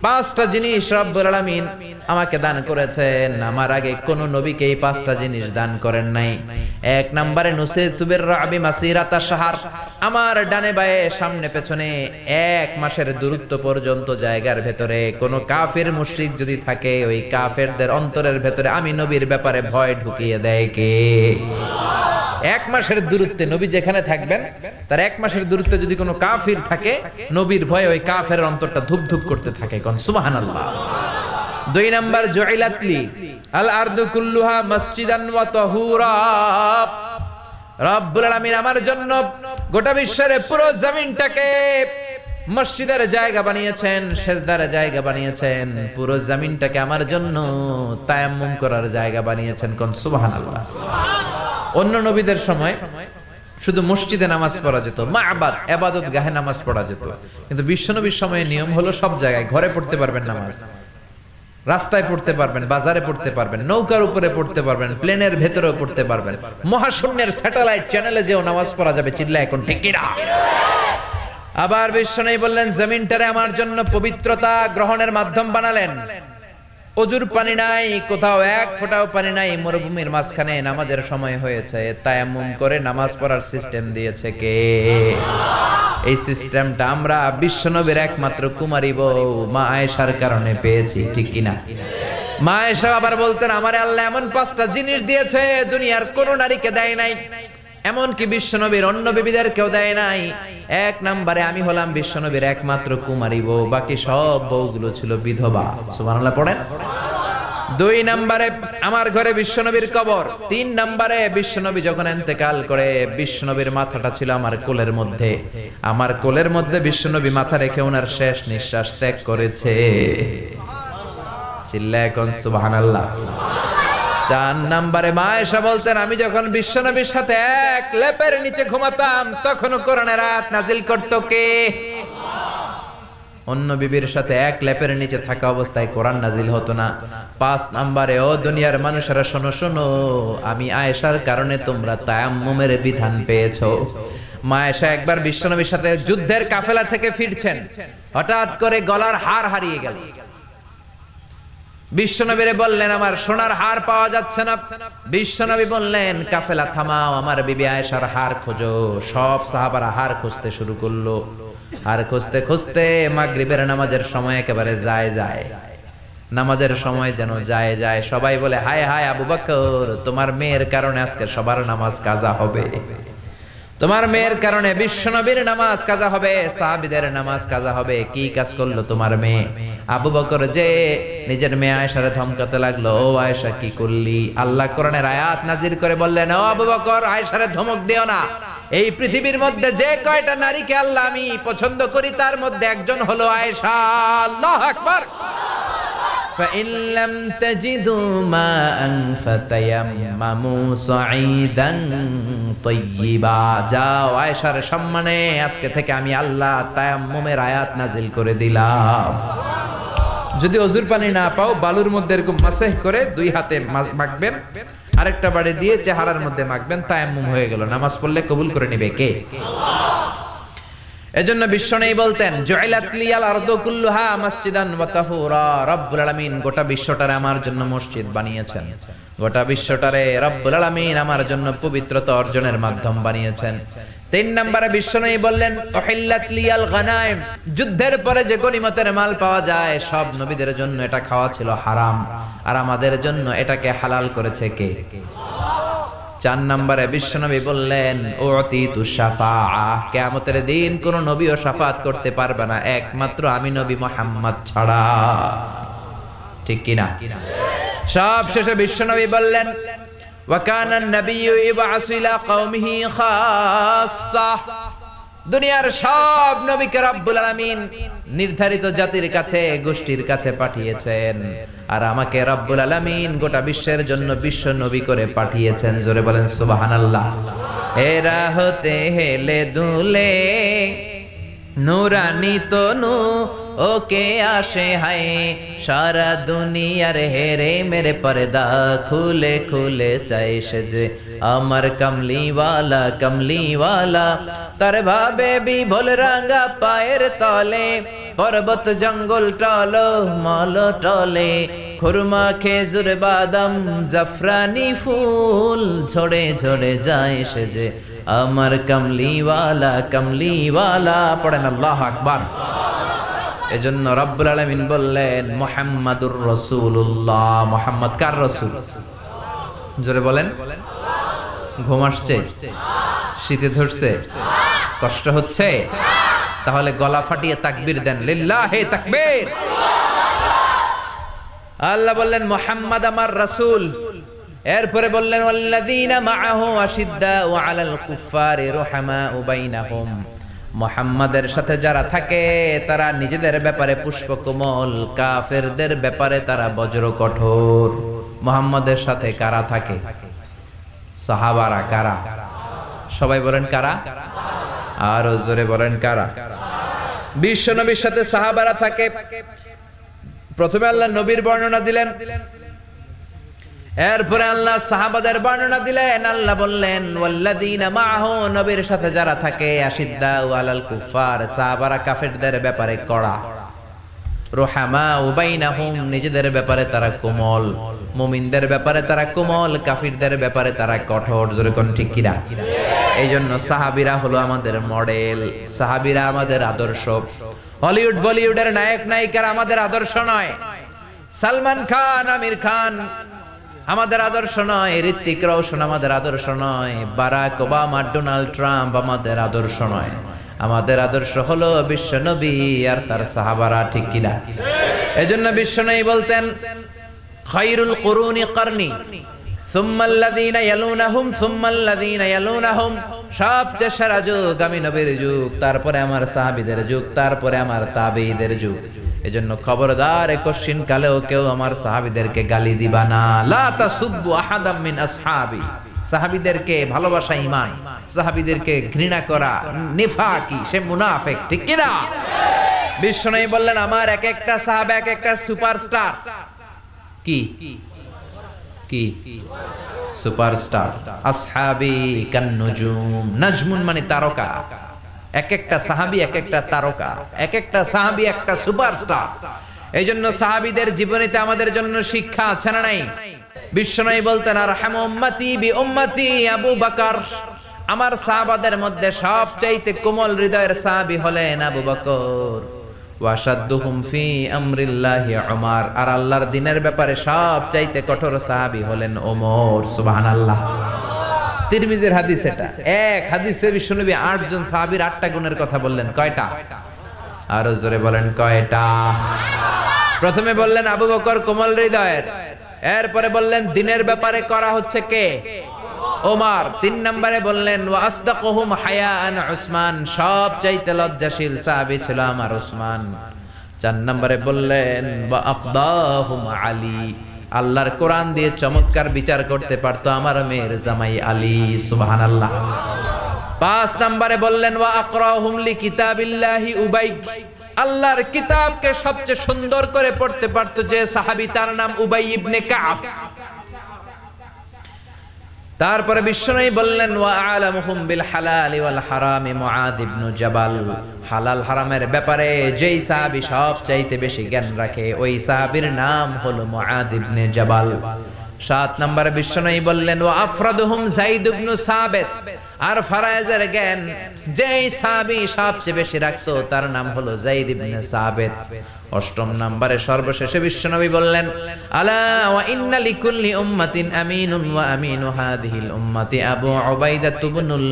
পাঁচটা জিনিস রব্বুল আলামিন আমাকে দান করেছেন, আমার আগে কোন নবীকে এই পাঁচটা জিনিস দান করেন নাই। এক নম্বরে নুসিরতু বিররাবি মাসিরাতা শাহর। আমার ডানে বায়ে সামনে পেছনে 1 মাসের দূরত্ব পর্যন্ত জায়গার ভেতরে কোন কাফির মুশরিক যদি থাকে, ওই কাফেরদের অন্তরের ভেতরে আমি নবীর ব্যাপারে ভয় ঢুকিয়ে দেয় কে? 1 মাসের দূরত্বে নবী যেখানে থাকবেন, তার 1 মাসের দূরত্বে যদি কোনো কাফির থাকে, নবীর ভয়ে ওই কাফের অন্তরটা ধুপ ধুপ করতে থাকে। কোন সুবহানাল্লাহ। 2 নাম্বার, জুইলাতলি আল আরদু কুল্লুহা মসজিদান ওয়া তাহুরা। রব্বুল আলামিন আমার জন্য গোটা বিশ্বের পুরো জমিনটাকে মসজিদের জায়গা বানিয়েছেন, সেজদার জায়গা বানিয়েছেন। পুরো জমিনটাকে আমার জন্য তায়াম্মুম করার জায়গা বানিয়েছেন। কোন সুবহানাল্লাহ। অন্য নবীদের সময় শুধু মসজিদে নামাজ পড়া যেত, মা'বাদ ইবাদত গাহে নামাজ পড়া যেত। কিন্তু বিশ্বনবীর সময়ে নিয়ম হলো সব জায়গায়। ঘরে পড়তে পারবেন নামাজ, রাস্তায় পড়তে পারবেন, বাজারে পড়তে পারবেন, নৌকার উপরে পড়তে পারবেন, প্লেনের ভেতরেও পড়তে পারবেন, মহাশূন্যের স্যাটেলাইট চ্যানেলে যেও নামাজ পড়া যাবে। চিল্লা এখন ঠিক কি না? আবার বিশ্বনবী বললেন, জমিনটারে আমার জন্য পবিত্রতা গ্রহণের মাধ্যম বানালেন। অজুর পানি নাই, কোথাও এক ফোঁটাও পানি নাই, মরুভূমির মাঝখানে নামাজের সময় হয়েছে, তায়াম্মুম করে নামাজ পড়ার সিস্টেম দিয়েছে কে? এই সিস্টেমটা আমরা বিশ্বনবীর একমাত্র কুমারী বউ মা আয়েশার কারণে পেয়েছি, ঠিক কিনা? মা আয়েশা আবার বলতেন, আমারে আল্লাহ এমন 5টা জিনিস দিয়েছে দুনিয়ার কোন নারীকে দেয় নাই, এমনকি বিশ্বনবীর অন্য বিবিদেরকেও দেয় নাই। 1 নম্বরে আমি হলাম বিশ্বনবীর একমাত্র কুমারী বউ, বাকি সব বউগুলো ছিল বিধবা। সুবহানাল্লাহ পড়েন। 2 নম্বরে আমার ঘরে বিশ্বনবীর কবর। 3 নম্বরে বিশ্বনবী যখন ইন্তেকাল করে, বিশ্বনবীর মাথাটা ছিল আমার কোলের মধ্যে। আমার কোলের মধ্যে বিশ্বনবী মাথা রেখে ওনার শেষ নিঃশ্বাস ত্যাগ করেছে। চিল্লায় এখন সুবহানাল্লাহ। 4 নম্বরে মা আয়েশা বলতেন, আমি যখন বিশ্বনবীর সাথে এক লেপের নিচে ঘুমাতাম, তখন কোরআনের আয়াত নাজিল করত কে? অন্য বিবির সাথে এক লেপের নিচে থাকা অবস্থায় কোরআন নাজিল হতো না। 5 নম্বরে, ও দুনিয়ার মানুষেরা শোনো শোনো, আমি আয়েশার কারণে তোমরা তায়াম্মুমের বিধান পেয়েছো। মা আয়েশা একবার বিশ্বনবীর সাথে যুদ্ধের কাফেলা থেকে ফিরছেন, হঠাৎ করে গলার হার হারিয়ে গেল। বিশ্বনবীরে বললেন, আমার সোনার হার পাওয়া যাচ্ছে না। বিশ্বনবী বললেন, কাফেলা থামাও, আমার বিবি আয়েশার হার খোঁজো। সব সাহাবারা হার খুঁজতে শুরু করলো। হার খুঁজতে খুঁজতে মাগরিবের নামাজের সময় একেবারে যায়, নামাজের সময় যেন যায়। সবাই বলে, হায় হায় আবু বকর, তোমার মেয়ের কারণে আজকে সবার নামাজ কাজা হবে। তোমার মেয়ের কারণে বিশ্বনবীর নামাজ কাজা হবে, সাহাবীদের নামাজ কাজা হবে। কি কাজ করলো তোমার মেয়ে? আবু বকর যে নিজের মেয়ে আয়েশারে ধমকাতে লাগলো, ও আয়েশা কি করলি? আল্লাহ কোরআনের আয়াত নাজিল করে বললেন, ও আবু বকর, আয়েশারে ধমক দিও না। এই পৃথিবীর মধ্যে যে কয়টা নারীকে আল্লাহ আমি পছন্দ করি, তার মধ্যে একজন হলো আয়েশা। আল্লাহু আকবার। فإن لم تجدوا ماء فتيمموا صعيدا طيبا। যাও, আয়েশার সম্মানে আজকে থেকে আমি আল্লাহ তায়াম্মুমের আয়াত নাজিল করে দিলাম। যদি ওযুর পানি না পাও, বালুর মধ্যে এরকম মাসহ করে 2 হাতে মাখবেন, আরেকটা বাড়ি দিয়ে চেহারার মধ্যে মাখবেন, তায়াম্মুম হয়ে গেল। নামাজ পড়লে কবুল করে নেবে কে? আল্লাহ। এজন্য বিশ্বনবী বলতেন জুইলাত লিয়াল আরদু কুল্লুহা মসজিদান ওয়া তাহুরা, রব্বুল আলামিন গোটা বিশ্বটারে আমার জন্য মসজিদ বানিয়েছেন, গোটা বিশ্বটারে রব্বুল আলামিন আমার জন্য পবিত্রতা অর্জনের মাধ্যম বানিয়েছেন। 3 নম্বরে বিশ্বনবী বললেন উহিল্লাত লিয়াল গানাইম, যুদ্ধের পরে যে গনিমতের মাল পাওয়া যায় সব নবীদের জন্য এটা খাওয়া ছিল হারাম, আর আমাদের জন্য এটাকে হালাল করেছে কে? 4 নম্বরে বিশ্বনবী বললেন উতিতু শাফাআ, কিয়ামতের দিন কোন নবীও শাফাত করতে পারবে না একমাত্র আমি নবী মুহাম্মদ ছাড়া। ঠিক কি না? সব শেষে বিশ্বনবী বললেন ওয়া কানা নাবিয়্যু ইবআসু ইলা কওমিহি খাসসা, দুনিয়ার সব নবীকে রব্বুল আলামিন নির্ধারিত জাতির কাছে, গোষ্ঠীর কাছে পাঠিয়েছেন, আর আমাকে রব্বুল আলামিন গোটা বিশ্বের জন্য বিশ্ব নবী করে পাঠিয়েছেন। জোরে বলেন সুবহানাল্লাহ। এরা হতে হেলে দুলে নুরানি তনু ওকে আসে হায়, সারা দুনিয়ার হেরে মেরে পর্দা খুলে খুলে চাই সে যে আমার কামলিওয়ালা কামলিওয়ালা, তার ভাবে বিভোল রাঙা পায়ের তলে, পর্বত জঙ্গল টলো মল টলে, খুরমা খেজুর বাদাম জাফরানি ফুল ঝরে ঝরে যায় সে যে আমার কামলিওয়ালা কামলিওয়ালা। পড়েন আল্লাহু আকবার। এজন্য রব্বুল আলামিন বললেন মুহাম্মাদুর রাসূলুল্লাহ। মুহাম্মদ কার রাসূল? জোরে বলেন। ঘুম আসছে? শীতে ধরছে? কষ্ট হচ্ছে? তাহলে গলা ফাটিয়ে তাকবীর দেন, লিল্লাহি তাকবীর। আল্লাহ বললেন মুহাম্মদ আমার রাসূল, এরপরে বললেন ওয়াল্লাযীনা মাআহু আশিদ্দাউ আলাল কুফফারি রুহামাউ বাইনাহুম, মুহাম্মাদের সাথে যারা থাকে তারা নিজেদের ব্যাপারে পুষ্পকোমল, কাফেরদের ব্যাপারে তারা বজ্র কঠোর। মুহাম্মাদের সাথে কারা থাকে? সাহাবারা। কারা? সবাই বলেন কারা? আরো জোরে বলেন কারা? বিশ্ব নবীর সাথে সাহাবারা থাকে। প্রথমে আল্লাহ নবীর বর্ণনা দিলেন, এরপরে আল্লাহ সাহাবাদের বর্ণনা দিলেন। আল্লাহ বললেন ওয়াল্লাযীনা মাআহু, নবীর সাথে যারা থাকে, আশিদ্দাউ আলাল কুফফার, সাহাবারা কাফেরদের ব্যাপারে কড়া, রুহামাউ বাইনাহুম, নিজেদের ব্যাপারে তারা কোমল, মুমিনদের ব্যাপারে তারা কোমল, কাফিরদের ব্যাপারে তারা কঠোর। জোরে কোন ঠিক কিনা? এইজন্য সাহাবীরা হলো আমাদের মডেল, সাহাবীরা আমাদের আদর্শ। হলিউড বলিউডের নায়ক নায়িকারা আমাদের আদর্শ নয়, সালমান খান, আমির খান আমাদের আদর্শ নয়, ঋত্বিক রোশন আমাদের আদর্শ নয়, বারাক ওবামা, ডোনাল্ড ট্রাম্প আমাদের আদর্শ নয়। আমাদের আদর্শ হলো বিশ্ব নবী আর তার সাহাবারা। ঠিক কিনা? এজন্য বিশ্ব নবী বলতেন খায়রুল কুরুনি করনি সুম্মাল্লাযীনা ইয়ালুনাহুম সুম্মাল্লাযীনা ইয়ালুনাহুম, সবচেয়ে সেরা যুগ আমি নবীর যুগ, তারপরে আমার সাহাবীদের যুগ, তারপরে আমার তাবেঈদের যুগ। এজন্য খবরদার কোশ্চিন কালেও কেউ আমার সাহাবীদেরকে গালি দিবা না। লা তাসুব্বু আহাদাম মিন আসহাবি, সাহাবীদেরকে ভালোবাসা ঈমান, সাহাবীদেরকে ঘৃণা করা নিফাকি, সে মুনাফিক। ঠিক কি না? বিশ্বনবী বললেন আমার এক একটা সাহাবা এক একটা সুপারস্টার। কি কি? সুপারস্টার। আসহাবি কান্নুজুম, নাজমুন মানে তারকা, এক একটা সাহাবী এক একটা তারকা, এক একটা সাহাবী একটা সুপারস্টার। এইজন্য সাহাবীদের জীবনীতে আমাদের জন্য শিক্ষা আছে না নাই? বিশ্বনবী বলতেন আরহামু উম্মতি বি উম্মতি আবু বকর, আমার সাহাবাদের মধ্যে সবচাইতে কোমল হৃদয়ের সাহাবী হলেন আবু বকর। ওয়াশাদ্দুহুম ফি আমরিল্লাহি উমর, আর আল্লাহর দ্বীনের ব্যাপারে সবচাইতে কঠোর সাহাবী হলেন ওমর। সুবহানাল্লাহ। তিরমিজির হাদিস এটা। এক হাদিসে বিশ্বনবী 8 জন সাহাবীর 8টা গুণের কথা বললেন। কয়টা? আরো জোরে বলেন কয়টা? প্রথমে বললেন আবু বকর কোমল হৃদয়ের, এরপরে বললেন দ্বীনের ব্যাপারে করা হচ্ছে কে? ওমর। 3 নম্বরে বললেন ওয়া আসদাকুহুম হায়াআন উসমান, সবচাইতে লজ্জাশীল সাহাবী ছিল আমার উসমান। 4 নম্বরে বললেন ওয়া আফদাহুম আলী, আল্লাহর কোরআন দিয়ে চমৎকার বিচার করতে পারতো আমার মেয়ের জামাই আলী। সুবহানাল্লাহ। 5 নম্বরে বললেন ওয়া আকরাহুম লিকিতাবিল্লাহি উবাই, আল্লাহর কিতাবকে সবচেয়ে সুন্দর করে পড়তে পারতো যে সাহাবী, তার নাম উবাই ইবনে কাব। তারপরে বিশ্বনবী বললেন ওয়া আলামুহুম বিল হালালি ওয়াল হারামি মুআয ইবনে জাবাল। হালাল হারামের ব্যাপারে যেই সাহাবী সবচাইতে বেশি জ্ঞান রাখে ওই সাহাবীর নাম হলো মুআয ইবনে জাবাল। 7 নম্বরে বিশ্বনবী বললেন ওয়া আফরাদুহুম যায়েদ ইবনে সাবিত। আর ফারায়েজের জ্ঞান যেই সাহাবী সবচেয়ে বেশি রাখতো তার নাম হলো যায়েদ ইবনে সাবিত। 8 নম্বরে সর্বশেষে বিশ্বনবী বললেন আলা ওয়া ইন্না লিকুল্লি উম্মাতিন আমিনুন ওয়া আমিনু হাদিহিল উম্মতি আবু উবাইদা ইবনুল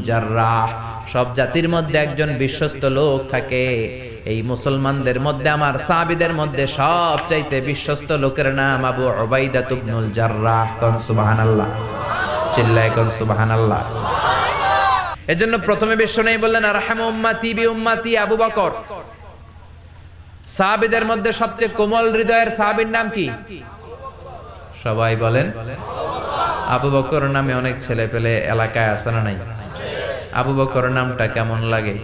জাররাহ। সব জাতির মধ্যে একজন বিশ্বস্ত লোক থাকে, এই মুসলমানদের মধ্যে আমার সাহাবীদের মধ্যে সবচাইতে বিশ্বস্ত লোকের নাম আবু উবাইদা ইবনুল জাররাহ। কোন সুবহানাল্লাহ, চিল্লায়ে কোন সুবহানাল্লাহ। এজন্য প্রথমে বিশ্বনবী বললেন আরহামু উম্মতি বি উম্মতি আবু বকর। সাহাবীদের মধ্যে সবচেয়ে কোমল হৃদয়ের সাহাবীর নাম কি? সবাই বলেন। আবু বকর নামে অনেক ছেলে পেলে এলাকায় আছে না নাই? আবু বকর নামটা কেমন লাগে?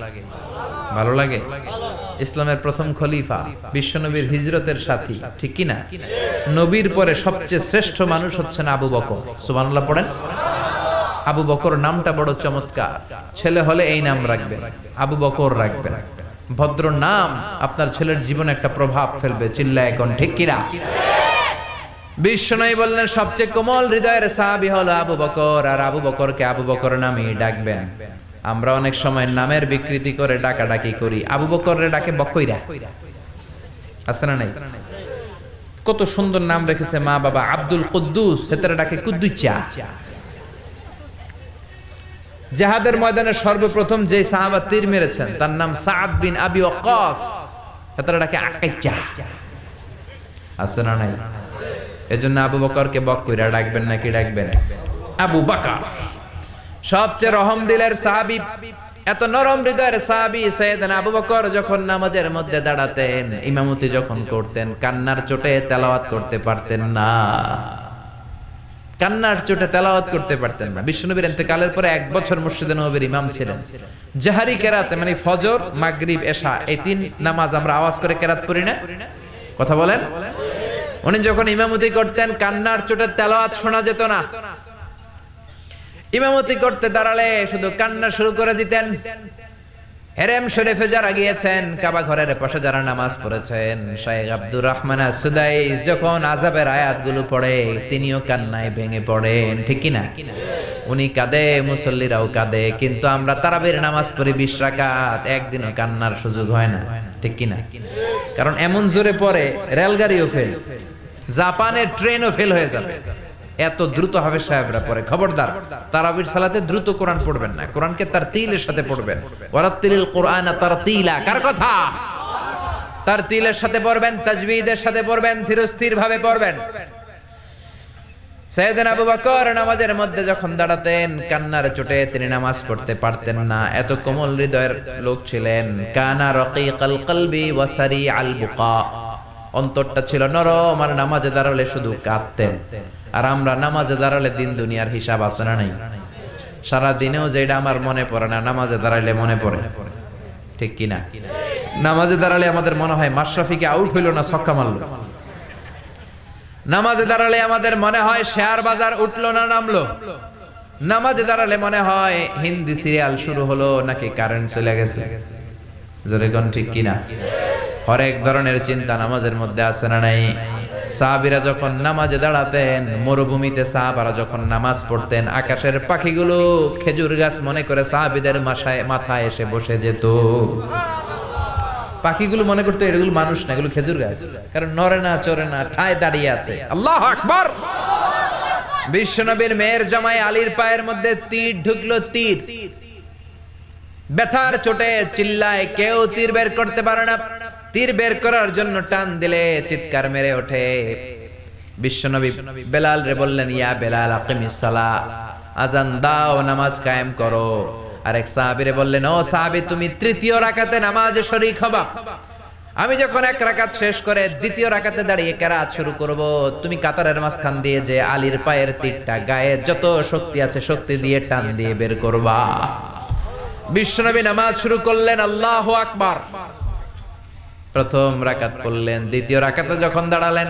ভালো লাগে? ইসলামের প্রথম খলিফা, বিশ্বনবীর হিজরতের সাথী, ঠিক কি না? নবীর পরে সবচেয়ে শ্রেষ্ঠ মানুষ হচ্ছেন আবু বকর। সুবহানাল্লাহ পড়েন। আবু বকর নামটা বড় চমৎকার। ছেলে হলে এই নাম রাখবেন, আবু বকর রাখবেন। ভদ্র নাম আপনার ছেলের জীবনে একটা প্রভাব ফেলবে। চিল্লায় এখন ঠিক কিনা? বিশ্বনবী বললেন সবচেয়ে কোমল হৃদয়ের সাহাবী হলো আবু বকর, আর আবু বকরকে আবু বকর নামেই ডাকবেন। আমরা অনেক সময় নামের বিকৃতি করে ডাকাডাকি করি। আবু বকরের ডাকে বকইরা, আছে না নাই? কত সুন্দর নাম রেখেছে মা বাবা। আব্দুল কুদ্দুস, সেটারে ডাকে কুদ্দুচা। জিহাদের ময়দানে সর্বপ্রথম যে সাহাবা তীর মেরেছেন তার নাম সাদ বিন আবি ওয়াক্কাস, সেটারে ডাকে আকাইচা, আছে না নাই? এজন্য আবু বকরকে বকইরা ডাকবেন নাকি ডাকবেন আবু বকর? সবচেয়ে রহম দিলের সাহাবী, এত নরম হৃদয়ের সাহাবী সাইয়েদনা আবু বকর যখন নামাজের মধ্যে দাঁড়াতেন, ইমামতি যখন করতেন, কান্নার চোটে তেলাওয়াত করতে পারতেন না। কান্নার চোটে তেলাওয়াত করতে পারতেন না। বিশ্বনবীর ইন্তেকালের পরে 1 বছর মসজিদে নববীর ইমাম ছিলেন। জাহরি কেরাতে মানে ফজর, মাগরিব, এশা এই 3 নামাজ আমরা আওয়াজ করে কেরাত পড়ি না? কথা বলেন। উনি যখন ইমামতি করতেন কান্নার চোটে তেলাওয়াত শোনা যেত না। ইমামতি করতে দাঁড়ালে শুধু কান্না শুরু করে দিতেন। হেরেম শরীফে যারা গিয়েছেন, কাবা ঘরের পাশে যারা নামাজ পড়েছেন, শাইখ আব্দুর রহমান আস-সুদাইস যখন আযাবের আয়াতগুলো পড়ে তিনিও কান্নায় ভেঙে পড়েন, ঠিক কি না? উনি কাঁদে, মুসল্লিরাও কাঁদে, কিন্তু আমরা তারাবির নামাজ পড়ি 20 রাকাত, একদিনও কান্নার সুযোগ হয় না, ঠিক কি না? কারণ এমন জোরে পড়ে রেলগাড়িও ফেল, জাপানের ট্রেনও ফেল হয়ে যাবে, এত দ্রুত হাফেজ সাহেবরা পড়ে। খবরদার, তারাবির সালাতে দ্রুত কোরআন পড়বেন না, কোরআনকে তারতিলের সাথে পড়বেন। ওয়ারাত্তিলিল কোরআনা তারতিলা, কার কথা? তারতিলের সাথে পড়বেন, তাজবিদের সাথে পড়বেন, ধীরস্থির ভাবে পড়বেন। সাইয়েদনা আবু বকর নামাজের মধ্যে যখন দাঁড়াতেন কান্নার চোটে তিনি নামাজ পড়তে পারতেন না। এত কোমল হৃদয়ের লোক ছিলেন। কানা রাকিকাল কলবি ওয়া সারিআল বুকা, অন্তরটা ছিল নরম, আর নামাজে দাঁড়ালে শুধু কাঁদতেন। আর আমরা নামাজে দাঁড়ালে দিন দুনিয়ার হিসাব আছে না নাই? সারা দিনেও যেটা আমার মনে পড়ে না, নামাজে দাঁড়াইলে মনে পড়ে, ঠিক কি না? নামাজে দাঁড়ালে আমাদের মনে হয় মাশরাফিকে আউট হইল না ছক্কা মারলো। নামাজে দাঁড়ালে আমাদের মনে হয় শেয়ার বাজার উঠলো না নামলো। নামাজে দাঁড়ালে মনে হয় হিন্দি সিরিয়াল শুরু হলো নাকি কারেন্ট চলে গেছে। জোরে কোন ঠিক কিনা? হরেক ধরনের চিন্তা নামাজের মধ্যে আছে না নাই? সাহাবীরা যখন নামাজে দাঁড়াতেন, মরুভূমিতে সাহাবারা যখন নামাজ পড়তেন, আকাশের পাখিগুলো খেজুর গাছ মনে করে সাহাবীদের মাথায় এসে বসে যেত। পাখিগুলো মনে করতো এগুলো মানুষ না, এগুলো খেজুর গাছ, কারণ নড়ে না চড়ে না, ঠায় দাঁড়িয়ে আছে। আল্লাহু আকবার। বিশ্বনবীর মেয়ের জামাই আলীর পায়ের মধ্যে তীর ঢুকলো, তীর ব্যথার চোটে চিল্লায়, কেউ তীর বের করতে পারে না। তীর বের করার জন্য টান দিলে চিৎকার মেরে ওঠে। বিশ্বনবী বেলাল রে বললেন, ইয়া বেলাল আকিমিস সালাহ, আজান দাও, নামাজ কায়েম করো। আরেক সাহাবীরে বললেন, ও সাহাবী, তুমি 3য় রাকাতে নামাজে শরীক হবা। আমি যখন 1 রাকাত শেষ করে 2য় রাকাতে দাঁড়িয়ে কেরাত শুরু করব, তুমি কাতারের মাঝখান দিয়ে যে আলীর পায়ের তীরটা গায়ে যত শক্তি আছে শক্তি দিয়ে টান দিয়ে বের করবা। বিশ্বনবী নামাজ শুরু করলেন, আল্লাহু আকবার। প্রথম রাকাত পড়লেন, দ্বিতীয় রাকাতে যখন দাঁড়ালেন,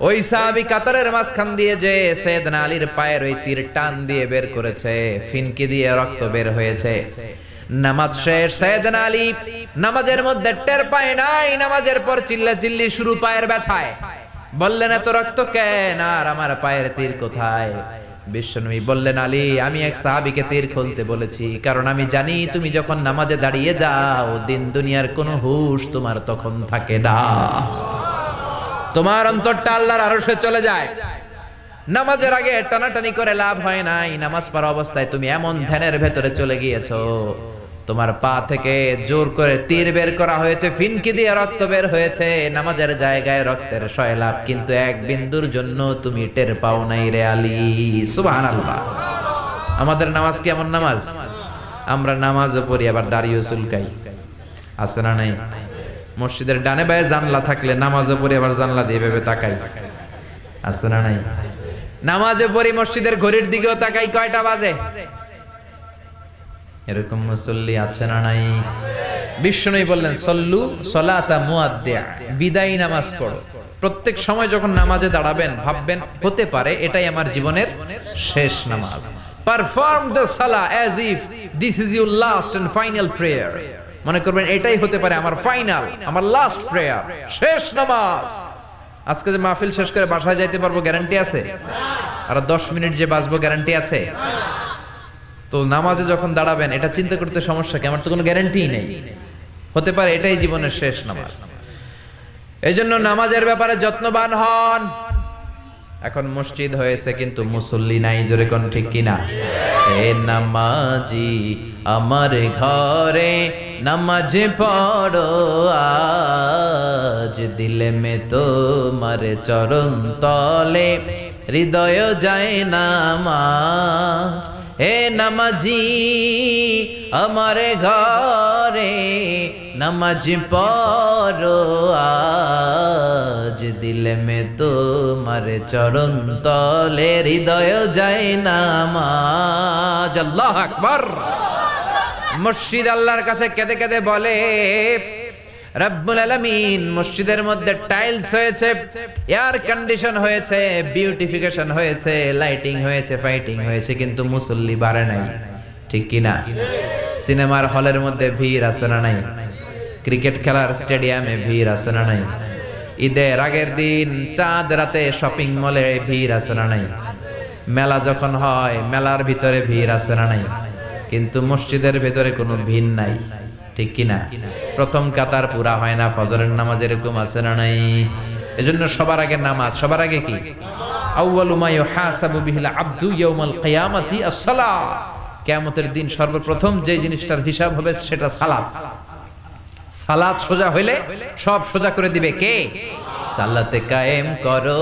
ওই সাহাবী কাতারের মাঝখান দিয়ে যে সাইয়েদনা আলীর পায়ের ওই তীর টান দিয়ে বের করেছে, ফিনকি দিয়ে রক্ত বের হয়েছে। নামাজ শেষ, সাইয়েদনা আলী নামাজের মধ্যে টের পায় নাই, নামাজের পর চিল্লাচিল্লি শুরু পায়ের ব্যথায়। বললেন এত রক্ত কেন, আর আমার পায়ের তীর কোথায়? বিশ্বনবী বললেন, আলী আমি এক সাহাবীকে তীর খুলতে বলেছি, কারণ আমি জানি তুমি যখন নামাজে দাঁড়িয়ে যাও দিন দুনিয়ার কোনো হুঁশ তোমার তখন থাকে না, তোমার অন্তরটা আল্লাহর আরশে চলে যায়। নামাজের আগে টানাটানি করে লাভ হয় নাই, নামাজ পড়া অবস্থায় তুমি এমন ধ্যানের ভেতরে চলে গিয়েছো, তোমার পা থেকে জোর করে তীর বের করা হয়েছে, ফিনকি দিয়ে রক্ত বের হয়েছে, নামাজের জায়গায় রক্তের সয়লাভ, কিন্তু এক বিন্দুর জন্য তুমি টের পাও নাই রে আলী। সুবহানাল্লাহ। আমাদের নামাজ কি এমন নামাজ? আমরা নামাজও পড়ি আবার দাড়িও চুলকাই, আছে না নাই? মসজিদের ডানে বায়ে জানলা থাকলে নামাজও পড়ি আবার জানলা দিয়ে ভেবে তাকাই, আছে না নাই? নামাজও পড়ি মসজিদের ঘড়ির দিকেও তাকাই, কয়টা বাজে? এরকম মুসল্লি আছে না নাই? বিশ্বনবী বললেন সল্লু সলাতা মুআদ্দিয়া, বিদায়ী নামাজ পড়ো। প্রত্যেক সময় যখন নামাজে দাঁড়াবেন ভাববেন হতে পারে এটাই আমার জীবনের শেষ নামাজ। পারফর্ম দ্য সালাহ as if this is your last and final prayer. মনে করবেন এটাই হতে পারে আমার ফাইনাল, আমার লাস্ট প্রেয়ার, শেষ নামাজ। আজকে যে মাহফিল শেষ করে বাসায় যাইতে পারবো গ্যারান্টি আছে? আর 10 মিনিট যে বাঁচবো গ্যারান্টি আছে? তো নামাজে যখন দাঁড়াবেন এটা চিন্তা করতে সমস্যা কি? আমার তো কোনো গ্যারান্টিই নেই, হতে পারে এটাই জীবনের শেষ নামাজ। এই জন্য নামাজের ব্যাপারে যত্নবান হন। এখন মসজিদ হয়েছে কিন্তু মুসল্লি নাই, জোরে কোন ঠিক কিনা? এ নামাজি আমার ঘরে নামাজ পড়ো আজ, দিলে মে তোমার চরণ তলে হৃদয় যায় নামাজ। হে নামাজি আমার ঘরে নামাজ পড়ো আজ, দিলে মে তোমার চরণ তলে হৃদয় যায় নামাজ। আল্লাহু আকবার। মসজিদ আল্লাহর কাছে কেঁদে কেঁদে বলে রব্বুল আলামিন, মসজিদের মধ্যে টাইলস হয়েছে, এয়ার কন্ডিশন হয়েছে, বিউটিফিকেশন হয়েছে, লাইটিং হয়েছে, ফাইটিং হয়েছে, কিন্তু মুসল্লি বাড়ে নাই, ঠিক কিনা? সিনেমার হলের মধ্যে ভিড় আছে না নাই? ক্রিকেট খেলার স্টেডিয়ামে ভিড় আছে না নাই? ঈদের আগের দিন চাঁদ রাতে শপিং মলে ভিড় আছে না নাই? মেলা যখন হয় মেলার ভিতরে ভিড় আছে না নাই? কিন্তু মসজিদের ভিতরে কোনো ভিড় নাই, ঠিক কিনা? প্রথম কাতার পুরা হয় না, ফজরের নামাজ এরকম আছে না নাই? এজন্য সবার আগে নামাজ। সবার আগে কি? আউয়ালু মা ইউহাসাবু বিহিল আবদু ইয়াউমাল কিয়ামাতি আস-সালাহ। কিয়ামতের দিন সর্বপ্রথম যে জিনিসটার হিসাব হবে সেটা সালাত। সালাত সোজা হইলে সব সোজা করে দিবে কে? সালাতে কায়েম করো,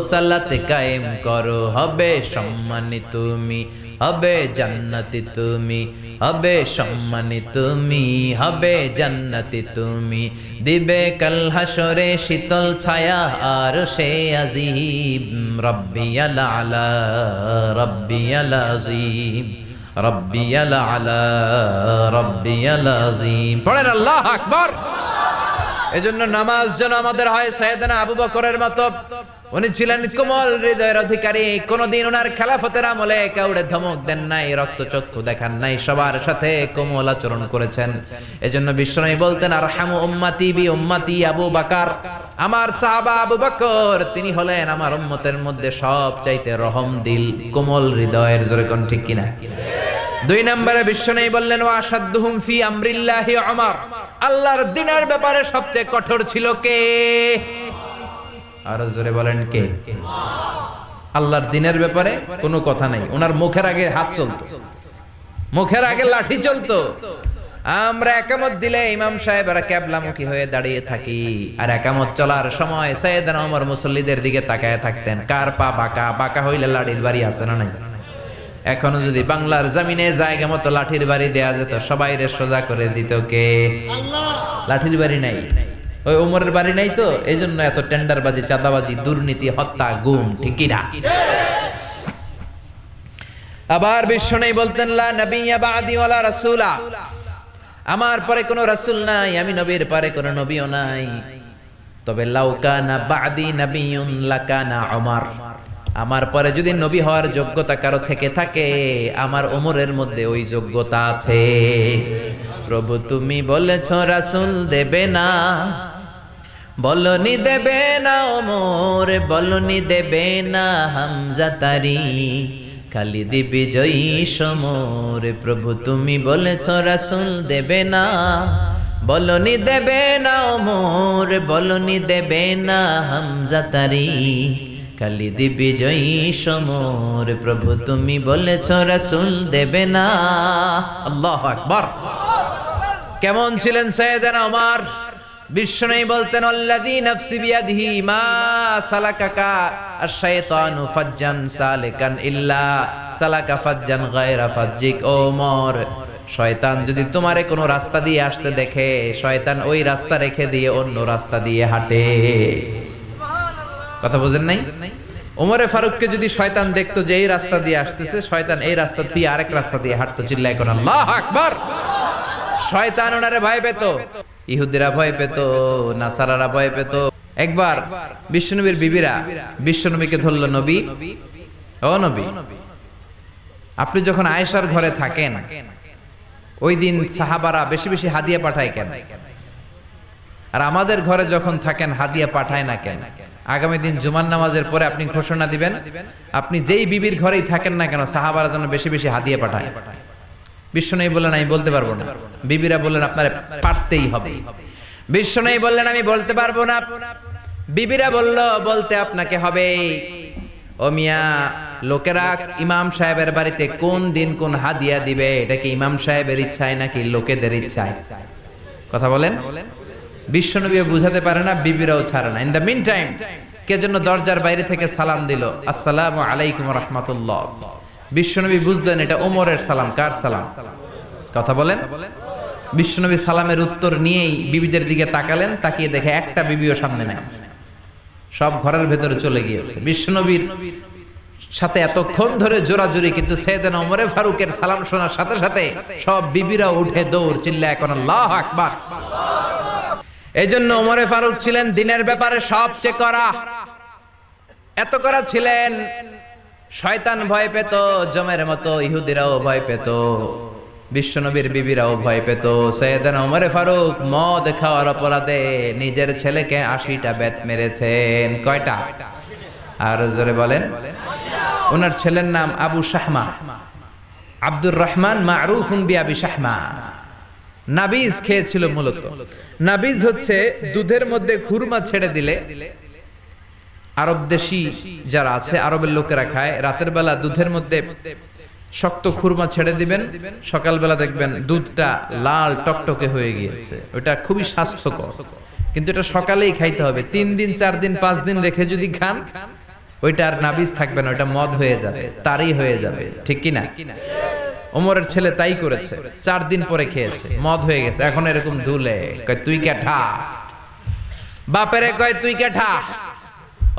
সালাতে কায়েম করো, হবে সম্মানী তুমি, হবে জান্নাতি তুমি, হবে সম্মানী তুমি, হবে জান্নাতি তুমি, দিবে কাল হাসরে শীতল ছায়া আর সে আজিম। রব্বিয়াল আলা, রব্বিয়াল আযীম, রব্বিয়াল আলা, রব্বিয়াল আযীম। পড়েন আল্লাহু আকবার। এজন্য নামাজ যেন আমাদের হয় সাইয়েদনা আবু বকরের মতো। উনি ছিলেন কোমল হৃদয়ের অধিকারী, কোনদিন ওনার খেলাফতের আমলে কাউরে ধমক দেন নাই, রক্তচক্ষু দেখান নাই, সবার সাথে কোমল আচরণ করেছেন। এজন্য বিশ্বনবী বলতেন আরহামু উম্মতি বি উম্মতি আবু বকর। আমার সাহাবা আবু বকর তিনি হলেন আমার উম্মতের মধ্যে সবচাইতে রহম দিল, কোমল হৃদয়ের। জোরে কোন ঠিক কিনা? 2 নম্বরে বিশ্বনবী বললেন ওয়া আশাদ্দুহুম ফি আমরিল্লাহি উমর। আল্লাহর দ্বীনের ব্যাপারে সবচেয়ে কঠোর ছিল কে? আর জোরে বলেন কে? আল্লাহর দ্বীনের ব্যাপারে কোনো কথা নাই, ওনার মুখের আগে হাত চলতো, মুখের আগে লাঠি চলতো। আমরা একামত দিলে ইমাম সাহেবরা কিবলামুখী হয়ে দাঁড়িয়ে থাকি, আর একামত চলার সময় সাইয়েদনা ওমর মুসল্লিদের দিকে তাকায় থাকতেন। কার পা বাঁকা, বাঁকা হইলে লাঠির বাড়ি আছে না নাই? এখনো যদি বাংলার জমিনে জায়গা মতো লাঠির বাড়ি দেয়া যেত, সবাই রে সোজা করে দিত কে? আল্লাহ। লাঠির বাড়ি নাই, ওই ওমরের বাড়ি নাই, তো এই জন্য এত টেন্ডারবাজি, চাঁদাবাজি, দুর্নীতি, হত্যা, গুম, ঠিক কিনা? আবার বিশ্বনবী বলতেন লা নবিয়্যা বা'দি ওয়ালা রাসূলা। আমার পরে কোনো রাসূল নাই, আমি নবীর পরে কোনো নবীও নাই। তবে লাউ কানা বাদি নাবিয়্যুন লাকানা উমর, আমার পরে যদি নবী হওয়ার যোগ্যতা কারো থেকে থাকে, আমার ওমরের মধ্যে ওই যোগ্যতা আছে। প্রভু তুমি বলেছো রাসূল দেবে না, বলনি দেবে না ওমর, বলনি দেবে না হামজা তারি, খালিদ বিজয়ী সমর। প্রভু তুমি বলেছো রাসূল দেবে না, বলনি দেবে না ওমর, বলনি দেবে না হামজা তারি, খালিদ বিজয়ী সমর। প্রভু তুমি বলেছো রাসূল দেবে না। আল্লাহু আকবার। কেমন ছিলেন সাইয়েদনা ওমর? বিশ্বনবী বলতেন আল্লাযী নাফসি বিয়াদিহি মা সালাকাকা আশ-শাইতানু ফাজ্জান সালিকান ইল্লা সালাকা ফাজ্জান গায়রা ফাজ্জিক। ওমর, শয়তান যদি তোমারে কোনো রাস্তা দিয়ে আসতে দেখে, শয়তান ওই রাস্তা রেখে দিয়ে অন্য রাস্তা দিয়ে হাঁটে। কথা বুঝেন নাই? ওমরে ফারুককে যদি শয়তান দেখতো যে এই রাস্তা দিয়ে আসতেছে, শয়তান এই রাস্তা থেকে আরেক রাস্তা দিয়ে হাঁটতো। চিল্লায় কোন আল্লাহু আকবার। শয়তান ওনারে ভয় পেত, ইহুদিরা ভয় পেত, নাসারারা ভয় পেত। একবার বিশ্বনবীর বিবিরা বিশ্বনবীকে ধরল, নবী ও নবী, আপনি যখন আয়েশার ঘরে থাকেন ওই দিন সাহাবারা বেশি বেশি হাদিয়া পাঠায় কেন? আর আমাদের ঘরে যখন থাকেন হাদিয়া পাঠায় না কেন? আগামী দিন জুমার নামাজের পরে আপনি ঘোষণা দিবেন, আপনি যেই বিবির ঘরেই থাকেন না কেন সাহাবারা যেন বেশি বেশি হাদিয়া পাঠায়। বিশ্বনবী বললেন আমি বলতে পারবো না। বিবিরা বললেন আপনারে পারতেই হবে। বিশ্বনবী বললেন আমি বলতে পারবো না। বিবিরা বলল বলতে আপনাকে হবে। ও মিয়া, লোকেরা ইমাম সাহেবের বাড়িতে কোন দিন কোন হাদিয়া দিবে, এটা কি ইমাম সাহেবের ইচ্ছায় নাকি লোকেদের ইচ্ছায়? কথা বলেন। বিশ্বনবী বুঝাতে পারে না, বিবিরাও ছাড়ে না। ইন দ্য মিন টাইম কে জন্য দরজার বাইরে থেকে সালাম দিল, আসসালামু আলাইকুম ওয়া রাহমাতুল্লাহ। বিশ্বনবী বুঝলেন এটা ওমরের সালাম। কার সালাম? কথা বলেন। বিশ্বনবী সালামের উত্তর নিয়েই বিবিদের দিকে তাকালেন, তাকিয়ে দেখে একটা বিবিও সামনে নাই, সব ঘরের ভেতরে চলে গিয়েছে। বিশ্বনবীর সাথে এতক্ষণ ধরে জোরাজুরি, কিন্তু সাইয়েদনা ওমরে ফারুকের সালাম শোনার সাথে সাথে সব বিবিরা উঠে দৌড়, চিল্লায় এখন আল্লাহু আকবার। এইজন্য ওমরে ফারুক ছিলেন দিনের ব্যাপারে সবচেয়ে কড়া। এত কড়া ছিলেন, শয়তান ভয় পেত জমের মতো, ইহুদিরাও ভয় পেত, বিশ্বনবীর বিবিরাও ভয় পেত। সাইয়েদনা ওমরে ফারুক মদ খাওয়ার অপরাধে নিজের ছেলেকে ৮০টা বেত মেরেছেন। কয়টা? আর জোরে বলেন। ওনার ছেলের নাম আবু শাহমা, আব্দুর রহমান মারুফুন বিআবি শাহমা। নাবিজ খেয়েছিল মূলত। নাবিজ হচ্ছে দুধের মধ্যে খুরমা ছেড়ে দিলে, আরব দেশি যারা আছে আরবের লোকেরা খায়, রাতের বেলা দুধের মধ্যে শক্ত খুরমা ছেড়ে দিবেন, সকালবেলা দেখবেন দুধটা লাল টকটকে হয়ে গিয়েছে। ওটা খুবই স্বাস্থ্যকর, কিন্তু এটা সকালেই খাইতে হবে। ৩ দিন ৪ দিন ৫ দিন রেখে যদি খান, ওইটা আর নাবিজ থাকবে না, ওইটা মদ হয়ে যাবে, তারই হয়ে যাবে। ঠিক কিনা? ওমরের ছেলে তাই করেছে। ৪ দিন পরে খেয়েছে, মদ হয়ে গেছে। এখন এরকম দুলে কয় তুই কেঠা, বাপেরে কয় তুই কেঠা।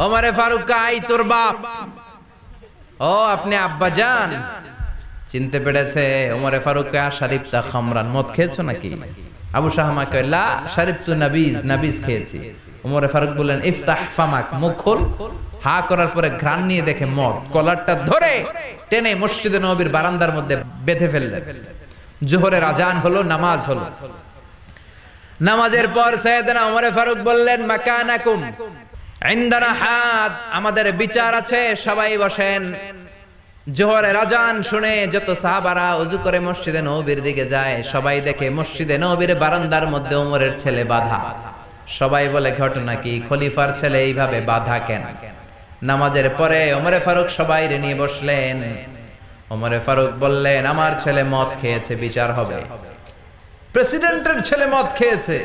ওমরে ফারুক কাই তোর বাপ। ও আপনি আব্বা জান। চিনতে পেরেছে। ওমরে ফারুক কয় শারিবতা খামরান, মদ খেয়েছো নাকি? আবু শাহমা কয় লা শারিবতু নাবিজ, নাবিজ খেয়েছি। ওমরে ফারুক বললেন ইফতাহ ফামাক, মুখ খোল। হা করার পরে ঘ্রাণ নিয়ে দেখে মদ। কলারটা ধরে টেনে মসজিদে নববীর বারান্দার মধ্যে বেঁধে ফেললেন। জোহরের আজান হলো, নামাজ হলো। নামাজের পর সাইয়েদনা ওমরে ফারুক বললেন মাকানাকুম ইনদানা হাদ, আমাদের বিচার আছে, সবাই বসেন। জোহরের আজান শুনে যত সাহাবারা ওযু করে মসজিদে নববীর দিকে যায়, সবাই দেখে মসজিদে নববীর বারান্দার মধ্যে ওমরের ছেলে বাধা। সবাই বলে ঘটনা কি? খলিফার ছেলে এইভাবে বাধা কেন? নামাজের পরে ওমরে ফারুক সবাই নিয়ে বসলেন। ওমরে ফারুক বললেন আমার ছেলে মদ খেয়েছে, বিচার হবে। প্রেসিডেন্টের ছেলে মদ খেয়েছে,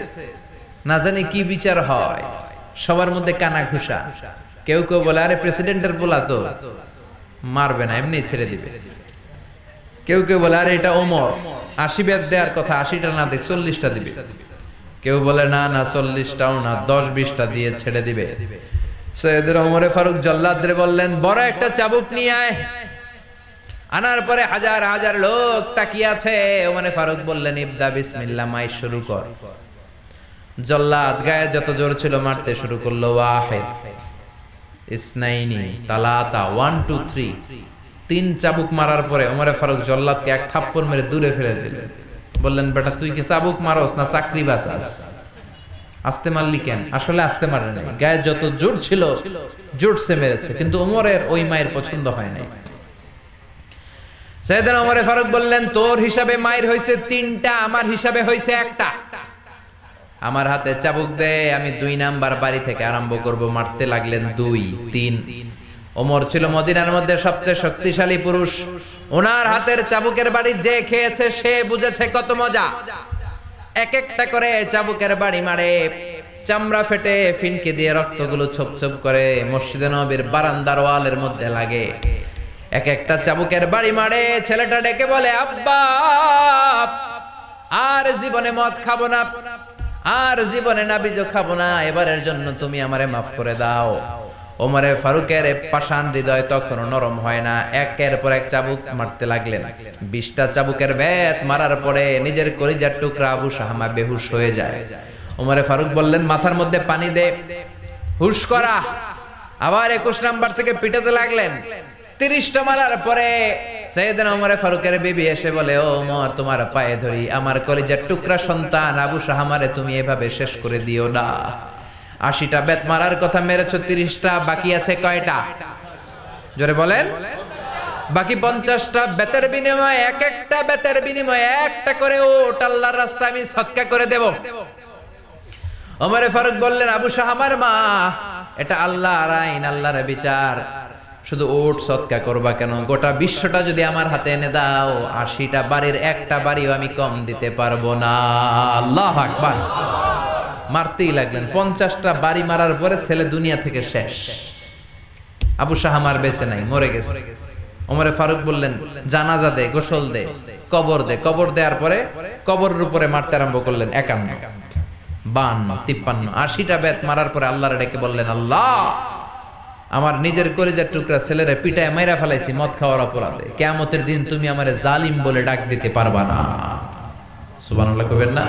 না জানি কি বিচার হয়। সবার মধ্যে কানা ঘুষা। কেউ কেউ বলে আরে প্রেসিডেন্টের পোলা তো, মারবে না, এমনি ছেড়ে দিবে। কেউ কেউ বলে আরে এটা ওমর, ৮০ বেত দেওয়ার কথা, ৮০টা না দেখ ৪০টা দিবে। কেউ বলে না না ৪০টাও না, ১০-২০টা দিয়ে ছেড়ে দিবে। সাইয়েদনা ওমরে ফারুক জল্লাদরে বললেন বড় একটা চাবুক নিয়ে আয়। আনার পরে হাজার হাজার লোক তাকিয়ে আছে। ওমরে ফারুক বললেন ইবদা বিসমিল্লাহ, মাই শুরু কর। জল্লাদ গায়ে যত জোর ছিল মারতে শুরু করলো। ওয়াহিদ, ইসনাইনি, তালাতা, 1 2 3, 3 চাবুক মারার পরে ওমরে ফারুক জল্লাদকে এক থাপ্পড় মেরে দূরে ফেলে দিলেন। বললেন বেটা তুই কি চাবুক মারস না চাকরি বাঁচাস? আস্তে মারলি কেন? আসলে আস্তে মারে নাই, গায়ে যত জোর ছিল জোরসে মেরেছে, কিন্তু ওমরের ওই মায়ের পছন্দ হয় নাই। সাইয়েদনা ওমরে ফারুক বললেন তোর হিসাবে মায়ের হইছে 3টা, আমার হিসাবে হইছে 1টা। আমার হাতে চাবুক দে, আমি 2 নাম্বার বাড়ি থেকে আরম্ভ করব। মারতে লাগলেন 2 3। ওমর ছিল মদিনার মধ্যে সবচেয়ে শক্তিশালী পুরুষ। ওনার হাতের চাবুকের বাড়ি যে খেয়েছে সে বুঝেছে কত মজা। এক একটা করে চাবুকের বাড়ি মারে, চামড়া ফেটে ফিনকে দিয়ে রক্তগুলো ছোপ ছোপ করে মসজিদে নববীর বারান্দার ওয়ালের মধ্যে লাগে। এক একটা চাবুকের বাড়ি মারে, ছেলেটা ডেকে বলে আব্বা আর জীবনে মদ খাবো না, আর জীবনে নাবিজ খাবো না, এবারের জন্য তুমি আমারে মাফ করে দাও। ওমরে ফারুকের পাষাণ হৃদয় তখন নরম হয় না, একের পর এক চাবুক মারতে লাগলেন। 20টা চাবুকের বেত মারার পরে নিজের কলিজার টুকরা আবু শাহমা বেহুশ হয়ে যায়। ওমরে ফারুক বললেন মাথার মধ্যে পানি দে, হুশ করা। আবার 21 নাম্বার থেকে পিটাতে লাগলেন। 30টা মারার পরে সাইয়েদনা ওমরে ফারুকের বিবি এসে বলে ও ওমর তোমার পায়ে ধরি, আমার কলিজার টুকরা সন্তান আবু শাহমারে তুমি এভাবে শেষ করে দিও না। 80টা বেত মারার কথা মেরেছো, 30টা বাকি আছে কয়টা? জোরে বলেন। বাকি 50টা বেতের বিনিময়ে, এক একটা বেতের বিনিময়ে একটা করে ওট আল্লাহর রাস্তায় আমি সদকা করে দেব। ওমরে ফারুক বললেন আবু শাহমার মা, এটা আল্লাহর আইন, আল্লাহর বিচার, শুধু ওট সদকা করবা কেন? গোটা বিশ্বটা যদি আমার হাতে এনে দাও, 80টা বাড়ির একটা বাড়িও আমি কম দিতে পারবো না। আল্লাহু আকবার। মারতেই লাগলেন। 50টা বাড়ি মারার পরে ছেলে দুনিয়া থেকে শেষ। আবু শাহমার বেঁচে নাই, মরে গেছে। ওমরে ফারুক বললেন জানাজা দে, গোসল দে, কবর দে। কবর দেওয়ার পরে কবরের উপরে মারতে আরম্ভ করলেন। 51, 52, 53, 80টা বেত মারার পরে আল্লাহরে ডেকে বললেন আল্লাহ আমার নিজের কলিজার টুকরা ছেলেরে পিটায় মাইরা ফেলাইছি মদ খাওয়ার অপরাধে, কিয়ামতের দিন তুমি আমারে জালিম বলে ডাক দিতে পারবা না। সুবহানাল্লাহ কইবেন না?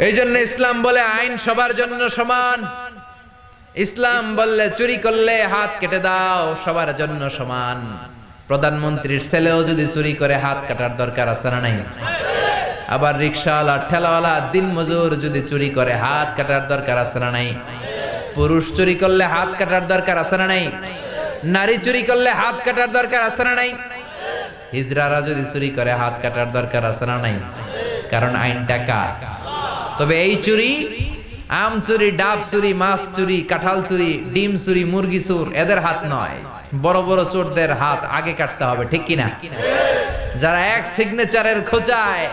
এই জন্য ইসলাম বলে আইন সবার জন্য সমান। ইসলাম বললে চুরি করলে হাত কেটে দাও, সবার জন্য সমান। প্রধানমন্ত্রীর ছেলেও যদি চুরি করে হাত কাটার দরকার আছে না নাই? আবার রিকশাওয়ালা, ঠেলাওয়ালা, দিনমজুর যদি চুরি করে হাত কাটার দরকার আছে না নাই? পুরুষ চুরি করলে হাত কাটার দরকার আছে না নাই? নারী চুরি করলে হাত কাটার দরকার আছে না নাই? হিজড়ারা যদি চুরি করে হাত কাটার দরকার আছে না নাই? কারণ আইনটা কার? তবে এই চুরি, আম চুরি, ডাব চুরি, মাছ চুরি, কাঁঠাল চুরি, ডিম চুরি, মুরগি চুর, এদের হাত নয়। বড় বড় চোরদের হাত আগে কাটতে হবে, ঠিক কিনা? যারা এক সিগনেচারের খোঁচায়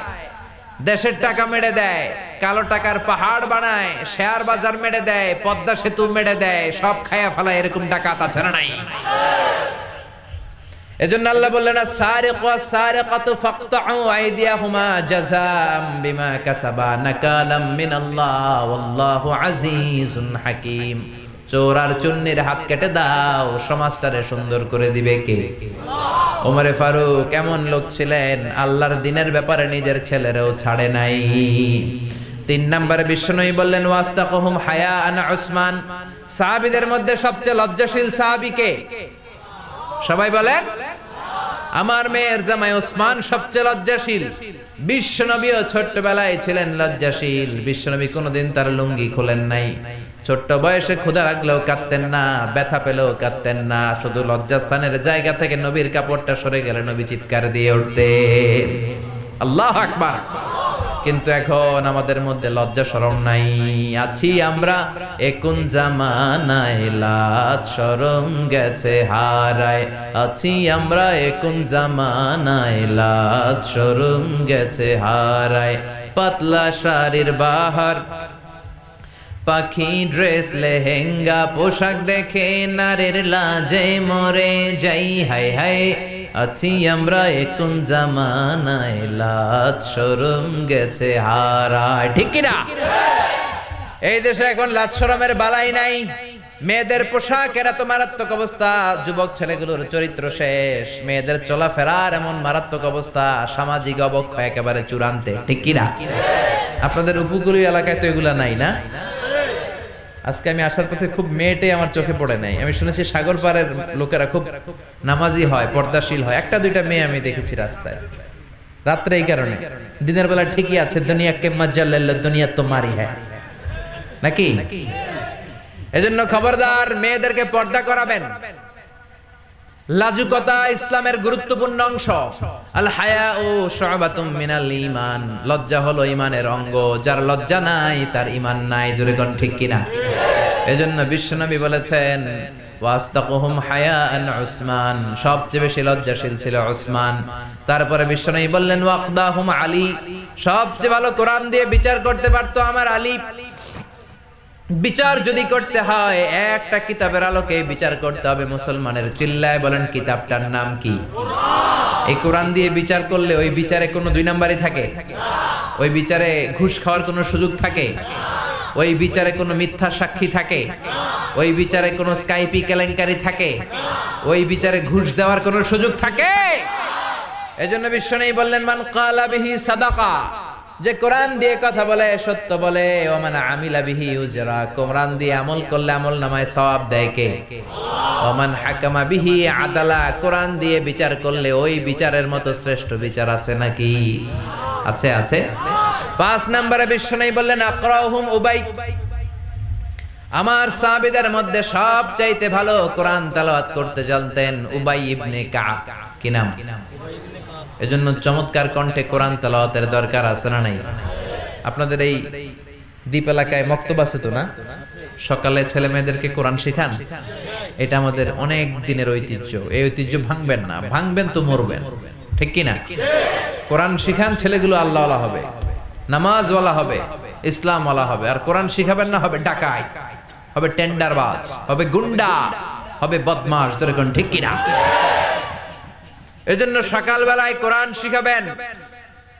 দেশের টাকা মেরে দেয়, কালো টাকার পাহাড় বানায়, শেয়ার বাজার মেরে দেয়, পদ্মা সেতু মেরে দেয়, সব খায়া ফেলায়, এরকম ডাকাত আছে না নাই? এজন্য আল্লাহ বললেন আস-সারিকু ওয়াস-সারিকাতু ফাকতাউ আইদিয়াহুমা জাযাআম বিমা কাসাবা নাকালাম মিনাল্লাহ ওয়াল্লাহু আজিজুন হাকীম। চোর আর চুন্নির হাত কেটে দাও, সমাজটারে সুন্দর করে দিবে কে? ওমরে ফারুক এমন লোক ছিলেন, আল্লাহর দিনের ব্যাপারে নিজের ছেলেরও ছাড়ে নাই। 3 নম্বরে বিশ্বনবী বললেন ওয়াস্তাকুহুম হায়াআন উসমান। সাহাবীদের মধ্যে সবচেয়ে লজ্জাশীল সাহাবী কে? সবাই বলেন। আমার মেয়ের জামাই ওসমান সবচেয়ে লজ্জাশীল। বিশ্বনবীও ছোট্টবেলায় ছিলেন লজ্জাশীল। বিশ্বনবী কোনোদিন তার লুঙ্গি খোলেন নাই। ছোট্ট বয়সে ক্ষুধা লাগলেও কাঁদতেন না, ব্যথা পেলেও কাঁদতেন না। শুধু লজ্জাস্থানের জায়গা থেকে নবীর কাপড়টা সরে গেলে নবী চিৎকার দিয়ে উঠতেন। আল্লাহু আকবার। কিন্তু এখন আমাদের মধ্যে লজ্জা শরম নাই। আছি আমরা এখন জামানায়, লাজ শরম গেছে হারায়। আছি আমরা এখন জামানায়, লাজ শরম গেছে হারায়। পাতলা শাড়ির বাহার, পাখি ড্রেস, লেহেঙ্গা পোশাক দেখে নারীর লাজে মরে যাই। হায় হায়, আছি আমরা এখন জামানায়, লাজ শরম গেছে হারায়। ঠিক কিনা? এই দেশে এখন লাজ শরমের বালাই নাই। মেয়েদের পোশাকের এত মারাত্মক অবস্থা, যুবক ছেলেগুলোর চরিত্র শেষ, মেয়েদের চলাফেরার এমন মারাত্মক অবস্থা, সামাজিক অবক্ষয় একেবারে চূড়ান্তে, ঠিক কিনা? আপনাদের উপকূলীয় এলাকায় তো এগুলা নাই না? আজকে আমি আসার পথে খুব মেয়েটে আমার চোখে পড়ে নাই। আমি শুনেছি সাগর পাড়ের লোকেরা খুব নামাজি হয়, পর্দাশীল হয়, একটা দুইটা মেয়ে আমি দেখেছি রাস্তায় রাত্রে। এই কারণে দিনের বেলা ঠিকই আছে, দুনিয়া কে মজ্জা লেল্লা দুনিয়া তো মারি হ্যাঁ, নাকি? এজন্য খবরদার, মেয়েদেরকে পর্দা করাবেন। লাজুকতা ইসলামের গুরুত্বপূর্ণ অংশ। আল হায়াউ শুআবাতুম মিনাল ঈমান, লজ্জা হলো ঈমানের অঙ্গ। যার লজ্জা নাই তার ঈমান নাই, জোরে কোন ঠিক কিনা? এজন্য বিশ্বনবী বলেছেন ওয়াস্তাকুহুম হায়াআন উসমান, সবচেয়ে বেশি লজ্জাশীল ছিল উসমান। তারপরে বিশ্বনবী বললেন ওয়াকদাহুম আলী, সবচেয়ে ভালো কোরআন দিয়ে বিচার করতে পারতো আমার আলী। বিচার যদি করতে হয় একটা কিতাবের আলোকে বিচার করতে হবে মুসলমানের। চিল্লায় বলেন কিতাবটার নাম কি? এই কোরআন দিয়ে বিচার করলে ওই বিচারে কোনো দুই নাম্বারই থাকে? ওই বিচারে ঘুষ খাওয়ার কোনো সুযোগ থাকে? ওই বিচারে কোনো মিথ্যা সাক্ষী থাকে? ওই বিচারে কোনো স্কাইপি কেলেঙ্কারি থাকে? ওই বিচারে ঘুষ দেওয়ার কোনো সুযোগ থাকে? এজন্য বিশ্বনবী বললেন মান ক্বালা বিহি সাদাকা, যে কোরআন দিয়ে কথা বলে সত্য বলে, ও মানে আমিলা বিহি উজরা, কোরআন দিয়ে আমল করলে আমল নামায় সওয়াব দেয় কে? ও মান হাকামা বিহি আদালা, কোরআন দিয়ে বিচার করলে ওই বিচারের মতো শ্রেষ্ঠ বিচার আছে নাকি? আছে, আছে। 5 নম্বরে বিশ্বনবী বললেন আকরাহুম উবাই, আমার সাহাবীদের মধ্যে সবচাইতে ভালো কোরআন তেলাওয়াত করতে জানতেন উবাই ইবনে কাব। কি নাম? এজন্য চমৎকার কণ্ঠে কোরআন তেলাওয়াতের দরকার আছে না নাই? আপনাদের এই দ্বীপ এলাকায় মক্তব আছে তো না? সকালে ছেলে মেয়েদেরকে কোরআন শেখান। এটা আমাদের অনেক দিনের ঐতিহ্য। এই ঐতিহ্য ভাঙবেন না, ভাঙবেন তো মরবেন, ঠিক কি না? কোরআন শিখান, ছেলেগুলো আল্লাহওয়ালা হবে, নামাজওয়ালা হবে, ইসলামওয়ালা হবে। আর কোরআন শিখাবেন না, হবে ডাকাই, হবে টেন্ডারবাজ, হবে গুন্ডা, হবে বদমাশ, তোর কোন ঠিক কিনা? এজন্য সকালবেলায় কোরআন শিখাবেন।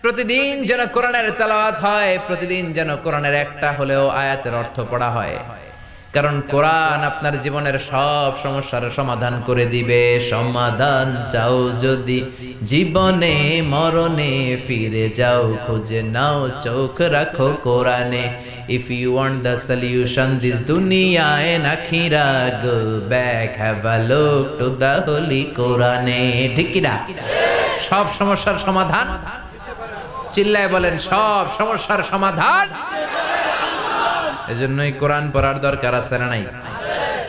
প্রতিদিন যেন কোরআনের তেলাওয়াত হয়, প্রতিদিন যেন কোরআনের একটা হলেও আয়াতের অর্থ পড়া হয়। কারণ কোরআন আপনার জীবনের সব সমস্যার সমাধান করে দিবে। সমাধান চাও যদি জীবনে মরণে, ফিরে যাও খুঁজে নাও চোখ রাখো কোরআনে। If you want the solution this dunya and akhira, go back, have a look to the holy Quran. ঠিক কি না? সব সমস্যার সমাধান, চিল্লায় বলেন সব সমস্যার সমাধান। এজন্যই কোরআন পড়ার দরকার আছে না নাই?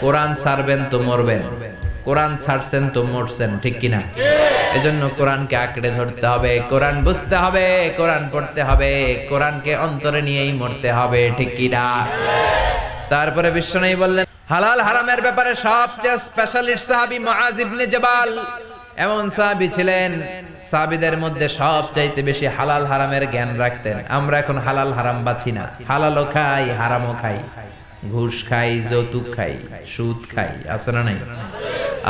কোরআন ছাড়বেন তো মরবেন, কোরআন ছাড়ছেন তো মরছেন, ঠিক কিনা? এজন্য কোরআনকে আঁকড়ে ধরতে হবে, কোরআন বুঝতে হবে, কোরআন পড়তে হবে, কোরআনকে অন্তরে নিয়েই মরতে হবে, ঠিক কিনা? তারপরে বিশ্বনবী বললেন হালাল হারামের ব্যাপারে সবচেয়ে স্পেশালিস্ট সাহাবী মুআজ ইবনে জাবাল। এমন সাহাবী ছিলেন, সাহাবীদের মধ্যে সবচাইতে বেশি হালাল হারামের জ্ঞান রাখতেন। আমরা এখন হালাল হারাম বাছি না, হালালও খাই হারামও খাই, ঘুষ খাই, যৌতুক খাই, সুদ খাই, আছে না নাই?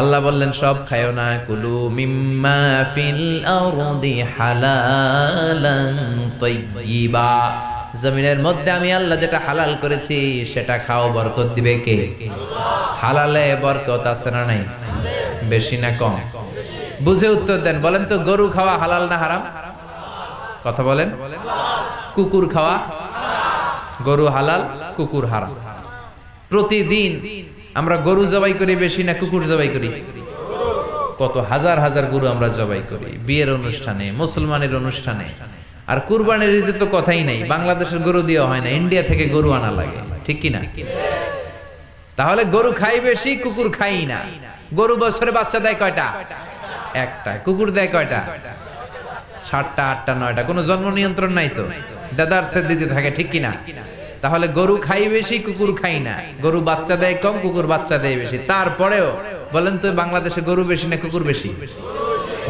আল্লাহ বললেন সব খায়ও না, কুলু মিম্মা ফিল আরদি হালালান তাইয়্যিবা, জমিনের মধ্যে আমি আল্লাহ যেটা হালাল করেছি সেটা খাও, বরকত দিবে কে? হালালে বরকত আছে না নাই? বেশি না কম? বুঝে উত্তর দেন। বলেন তো গরু খাওয়া হালাল না হারাম? কথা বলেন। কুকুর খাওয়া? গরু হালাল, কুকুর হারাম। প্রতিদিন আমরা গরু জবাই করি বেশি না কুকুর জবাই করি? কত হাজার হাজার গরু আমরা জবাই করি বিয়ের অনুষ্ঠানে, মুসলমানের অনুষ্ঠানে। আর কুরবানির ঈদে তো কথাই নাই, বাংলাদেশের গরু দিয়ে হয় না, ইন্ডিয়া থেকে গরু আনা লাগে, ঠিক কি না? তাহলে গরু খাই বেশি, কুকুর খাই না। গরু বছরে বাচ্চা দেয় কয়টা? একটা। কুকুর দেয় কয়টা? 7টা, 8টা, 9টা। কোনো জন্ম নিয়ন্ত্রণ নাই তো, দাদার সে দিতে থাকে, ঠিক কিনা? তাহলে গরু খাই বেশি, কুকুর খাই না। গরু বাচ্চা দেয় কম, কুকুর বাচ্চা দেয় বেশি। তারপরেও বলেন তো বাংলাদেশে গরু বেশি না কুকুর বেশি?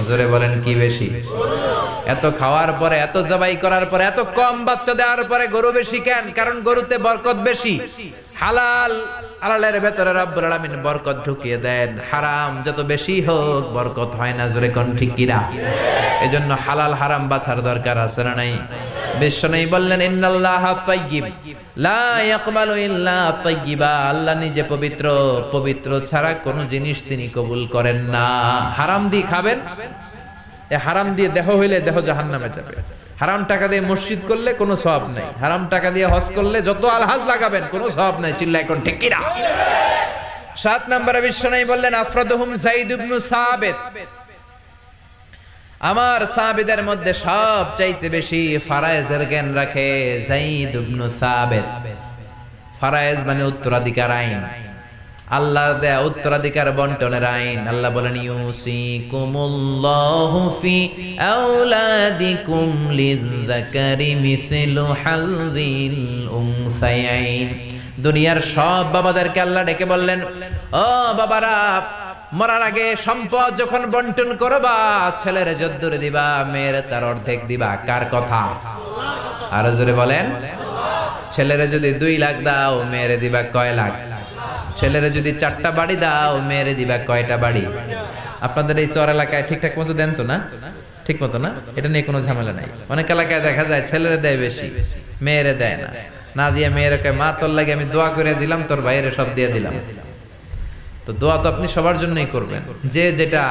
জোরে বলেন কি বেশি? এত খাওয়ার পরে, এত জবাই করার পরে, এত কম বাচ্চা দেওয়ার পরে গরু বেশি কেন? কারণ গরুতে বরকত বেশি। হালাল, হালালের ভেতরে রব্বুল আলামিন বরকত ঢুকিয়ে দেন। হারাম যত বেশি হোক বরকত হয় না, জোরে কোন ঠিক কিনা? এজন্য হালাল হারাম বাছার দরকার আছে না নাই? বিশ্বনবী বললেন ইন্নাল্লাহা তাইয়্যিব লা ইয়াকবালু ইল্লা তাইয়্যিবা, আল্লাহ নিজে পবিত্র, পবিত্র ছাড়া কোনো জিনিস তিনি কবুল করেন না। হারাম দিয়ে খাবেন, এ হারাম দিয়ে দেহ হইলে দেহ জাহান্নামে যাবে। হারাম টাকা দিয়ে মসজিদ করলে কোনো সওয়াব নাই, হারাম টাকা দিয়ে হজ করলে যত আলহাজ লাগাবেন কোনো সওয়াব নাই। চিল্লায় কোন ঠিক কি না? 7 নম্বরে বিশ্বনবী বললেন আফরাদুহুম যায়েদ ইবনে সাবিত, আমার সাহাবীদের মধ্যে সবচাইতে বেশি ফারায়েজের জ্ঞান রাখে যায়েদ ইবনে সাবিত। ফারায়েজ মানে উত্তরাধিকার আইন, আল্লাহ দেয়া উত্তরাধিকার বন্টনের আইন। আল্লাহ বলেন ইউসিকুমুল্লাহু ফি আওলাদিকুম লিযযাকারি মিসলু হাযযিল উনসায়াইন। দুনিয়ার সব বাবাদেরকে আল্লাহ ডেকে বললেন, ও বাবারা, মরার আগে সম্পদ যখন বন্টন করবা, ছেলের যদ্দুর দিবা, মেয়ের তার অর্ধেক দিবা। কার কথা? আরো জোরে বলেন। ছেলেরে যদি 2 লাখ দাও, মেয়েরে দিবা কয় লাখ? ছেলেরে যদি 4টা বাড়ি দাও, মেয়েরে দিবা কয়টা বাড়ি? আপনাদের এই চর এলাকায় ঠিকঠাক মতো দেন তো না? ঠিক মতো না? এটা নিয়ে কোনো ঝামেলা নাই। অনেক এলাকায় দেখা যায় ছেলেরে দেয় বেশি, মেয়েরে দেয় না। না দিয়ে মেয়েরে কয়, মা তোর লাগে আমি দোয়া করে দিলাম, তোর ভাইয়েরে সব দিয়ে দিলাম। তো দোয়া তো আপনি সবার জন্যই করবেন, যে যেটা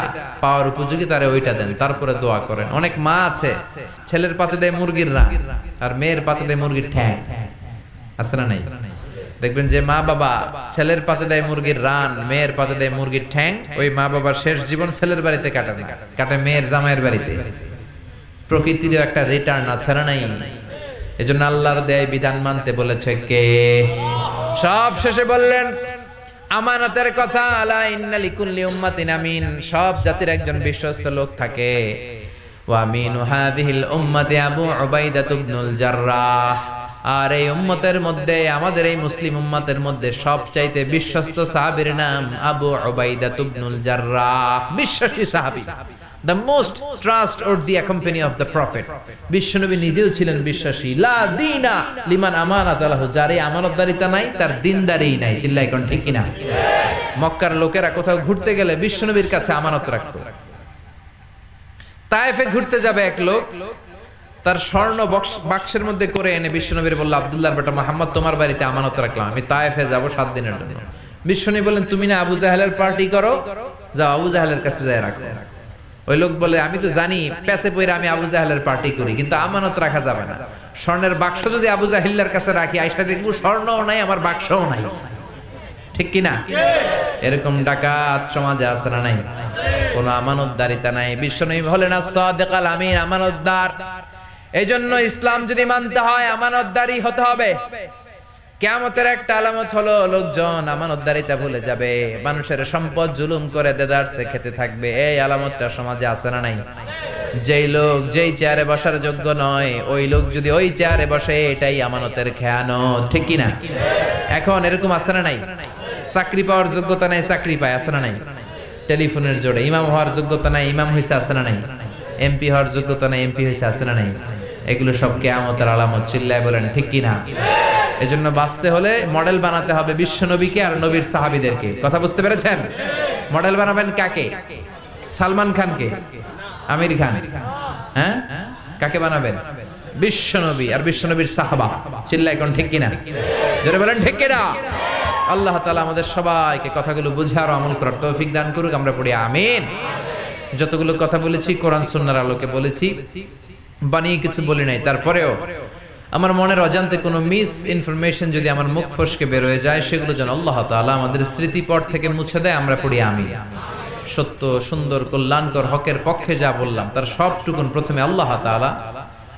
পাওয়ার উপযোগী তারে ওইটা দেন, তারপরে দোয়া করেন। অনেক মা আছে ছেলের পাতে দেয় মুরগির রান আর মেয়ের পাতে দেয় মুরগির ঠ্যাং, আছে না নাই? দেখবেন যে মা বাবা ছেলের পাতে দেয় মুরগির রান, মেয়ের পাতে দেয় মুরগির ঠ্যাং, ওই মা বাবার শেষ জীবন ছেলের বাড়িতে কাটে মেয়ের জামাইয়ের বাড়িতে। প্রকৃতির একটা রিটার্ন আছে না নাই? এজন্য আল্লাহর দেয় বিধান মানতে বলেছে কে? সব শেষে বললেন আমানতের কথা, আলা ইন্না লিকুল্লি উম্মাতিন আমিন, সব জাতির একজন বিশ্বস্ত লোক থাকে। ওয়া আমিনু হাযিহিল উম্মতি আবু উবাইদা ইবনুল জাররাহ। আর এই উম্মতের মধ্যে, আমাদের এই মুসলিম উম্মতের মধ্যে সবচাইতে বিশ্বস্ত সাহাবীর নাম আবু উবাইদা ইবনুল জাররাহ। বিশ্বাসী সাহাবী, the most trustworthy company of the prophet। বিশ্বনবী নিজেও ছিলেন বিশ্বাসী। লা দীনা লিমান আমানাত লাহু, যার এই আমানতদারিতা নাই তার দিনদারিই নাই। চিল্লায় কোন ঠিক কিনা? মক্কার লোকেরা কোথাও ঘুরতে গেলে বিশ্বনবীর কাছে আমানত রাখতো। তায়েফে ঘুরতে যাবে এক লোক, তার স্বর্ণ বাক্সের মধ্যে করে এনে বিশ্বনবীর বলল, আব্দুল্লাহর বেটা মুহাম্মদ, তোমার বাড়িতে আমানত রাখলাম, আমি তায়েফে যাব 7 দিনের জন্য। বিশ্বনবী বললেন, তুমি না আবু জাহেলের পার্টি করো, যাও আবু জাহেলের কাছে যায় রাখো। ওই লোক বলে, আমি তো জানি পেছে পইরা আমি আবু জাহেলের পার্টি করি, কিন্তু আমানত রাখা যাবে না। স্বর্ণের বাক্স যদি আবু জাহেলের কাছে রাখি, আয়সা দেখবো স্বর্ণও নাই, আমার বাক্সও নাই। ঠিক কিনা? এরকম ডাকাত সমাজে আছে না নাই? কোন আমানতদারিতা নাই। বিশ্বনবী হলেন as-সাদিকাল আমিন, আমানতদার। এইজন্য ইসলাম যদি মানতে হয় আমানতদারি হতে হবে। কিয়ামতের একটা আলামত হলো লোকজন আমানতদারিতা ভুলে যাবে, মানুষের সম্পদ জুলুম করে দেদারসে খেতে থাকবে। এই আলামতটা সমাজে আছে না নাই? যেই লোক যেই চেয়ারে বসার যোগ্য নয়, ওই লোক যদি ওই চেয়ারে বসে, এটাই আমানতের খেয়ানত। ঠিক কি না? এখন এরকম আছে না নাই? চাকরি পাওয়ার যোগ্যতা নাই, চাকরি পায়, আছে না নাই? টেলিফোনের জোড়ে ইমাম হওয়ার যোগ্যতা নাই, ইমাম হইছে, আছে না নাই? এমপি হওয়ার যোগ্যতা নাই, এমপি হইছে, আছে না নাই? এগুলো সব কিয়ামতের আলামত। চিল্লায় বলেন ঠিক কি না? এজন্য বাঁচতে হলে মডেল বানাতে হবে বিশ্বনবীকে আর নবীর সাহাবীদেরকে। কথা বুঝতে পেরেছেন? মডেল বানাবেন কাকে? সালমান খানকে? আমির খান? হ্যাঁ, কাকে বানাবেন? বিশ্বনবী আর বিশ্বনবীর সাহাবা। চিল্লায় কোন ঠিক কিনা? জোরে বলেন ঠিক কিনা? আল্লাহ তাআলা আমাদের সবাইকে কথাগুলো বুঝে আর আমল করার তৌফিক দান করুক। আমরা পড়ি আমিন। যতগুলো কথা বলেছি কোরআন সুন্নাহর আলোকে বলেছি, বানিয়ে কিছু বলি নাই। তারপরেও আমার মনের অজান্তে কোনো মিস ইনফরমেশন যদি আমার মুখ ফসকে বের হয়ে যায়, সেগুলো যেন আল্লাহ তাআলা আমাদের স্মৃতিপট থেকে মুছে দেয়। আমরা পড়ি আমিন। সত্য, সুন্দর, কল্যাণকর, হকের পক্ষে যা বললাম তার সবটুকুন প্রথমে আল্লাহ তাআলা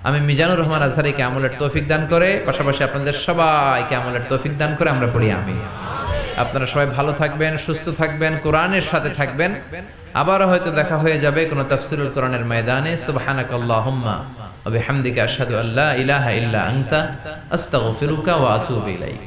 আমি মিজানুর রহমান আজহারীকে আমলের তৌফিক দান করে, পাশাপাশি আপনাদের সবাইকে আমলের তৌফিক দান করে। আমরা পড়ি আমিন। আপনারা সবাই ভালো থাকবেন, সুস্থ থাকবেন, কোরআনের সাথে থাকবেন। আবারও হয়তো দেখা হয়ে যাবে কোনো তাফসীরুল কোরআনের ময়দানে। সুবহানাকাল্লাহুম্মা ওয়া বিহামদিকা আশহাদু আল্লা ইলাহা ইল্লা আনতা আস্তাগফিরুকা ওয়া আতুবু ইলাইক।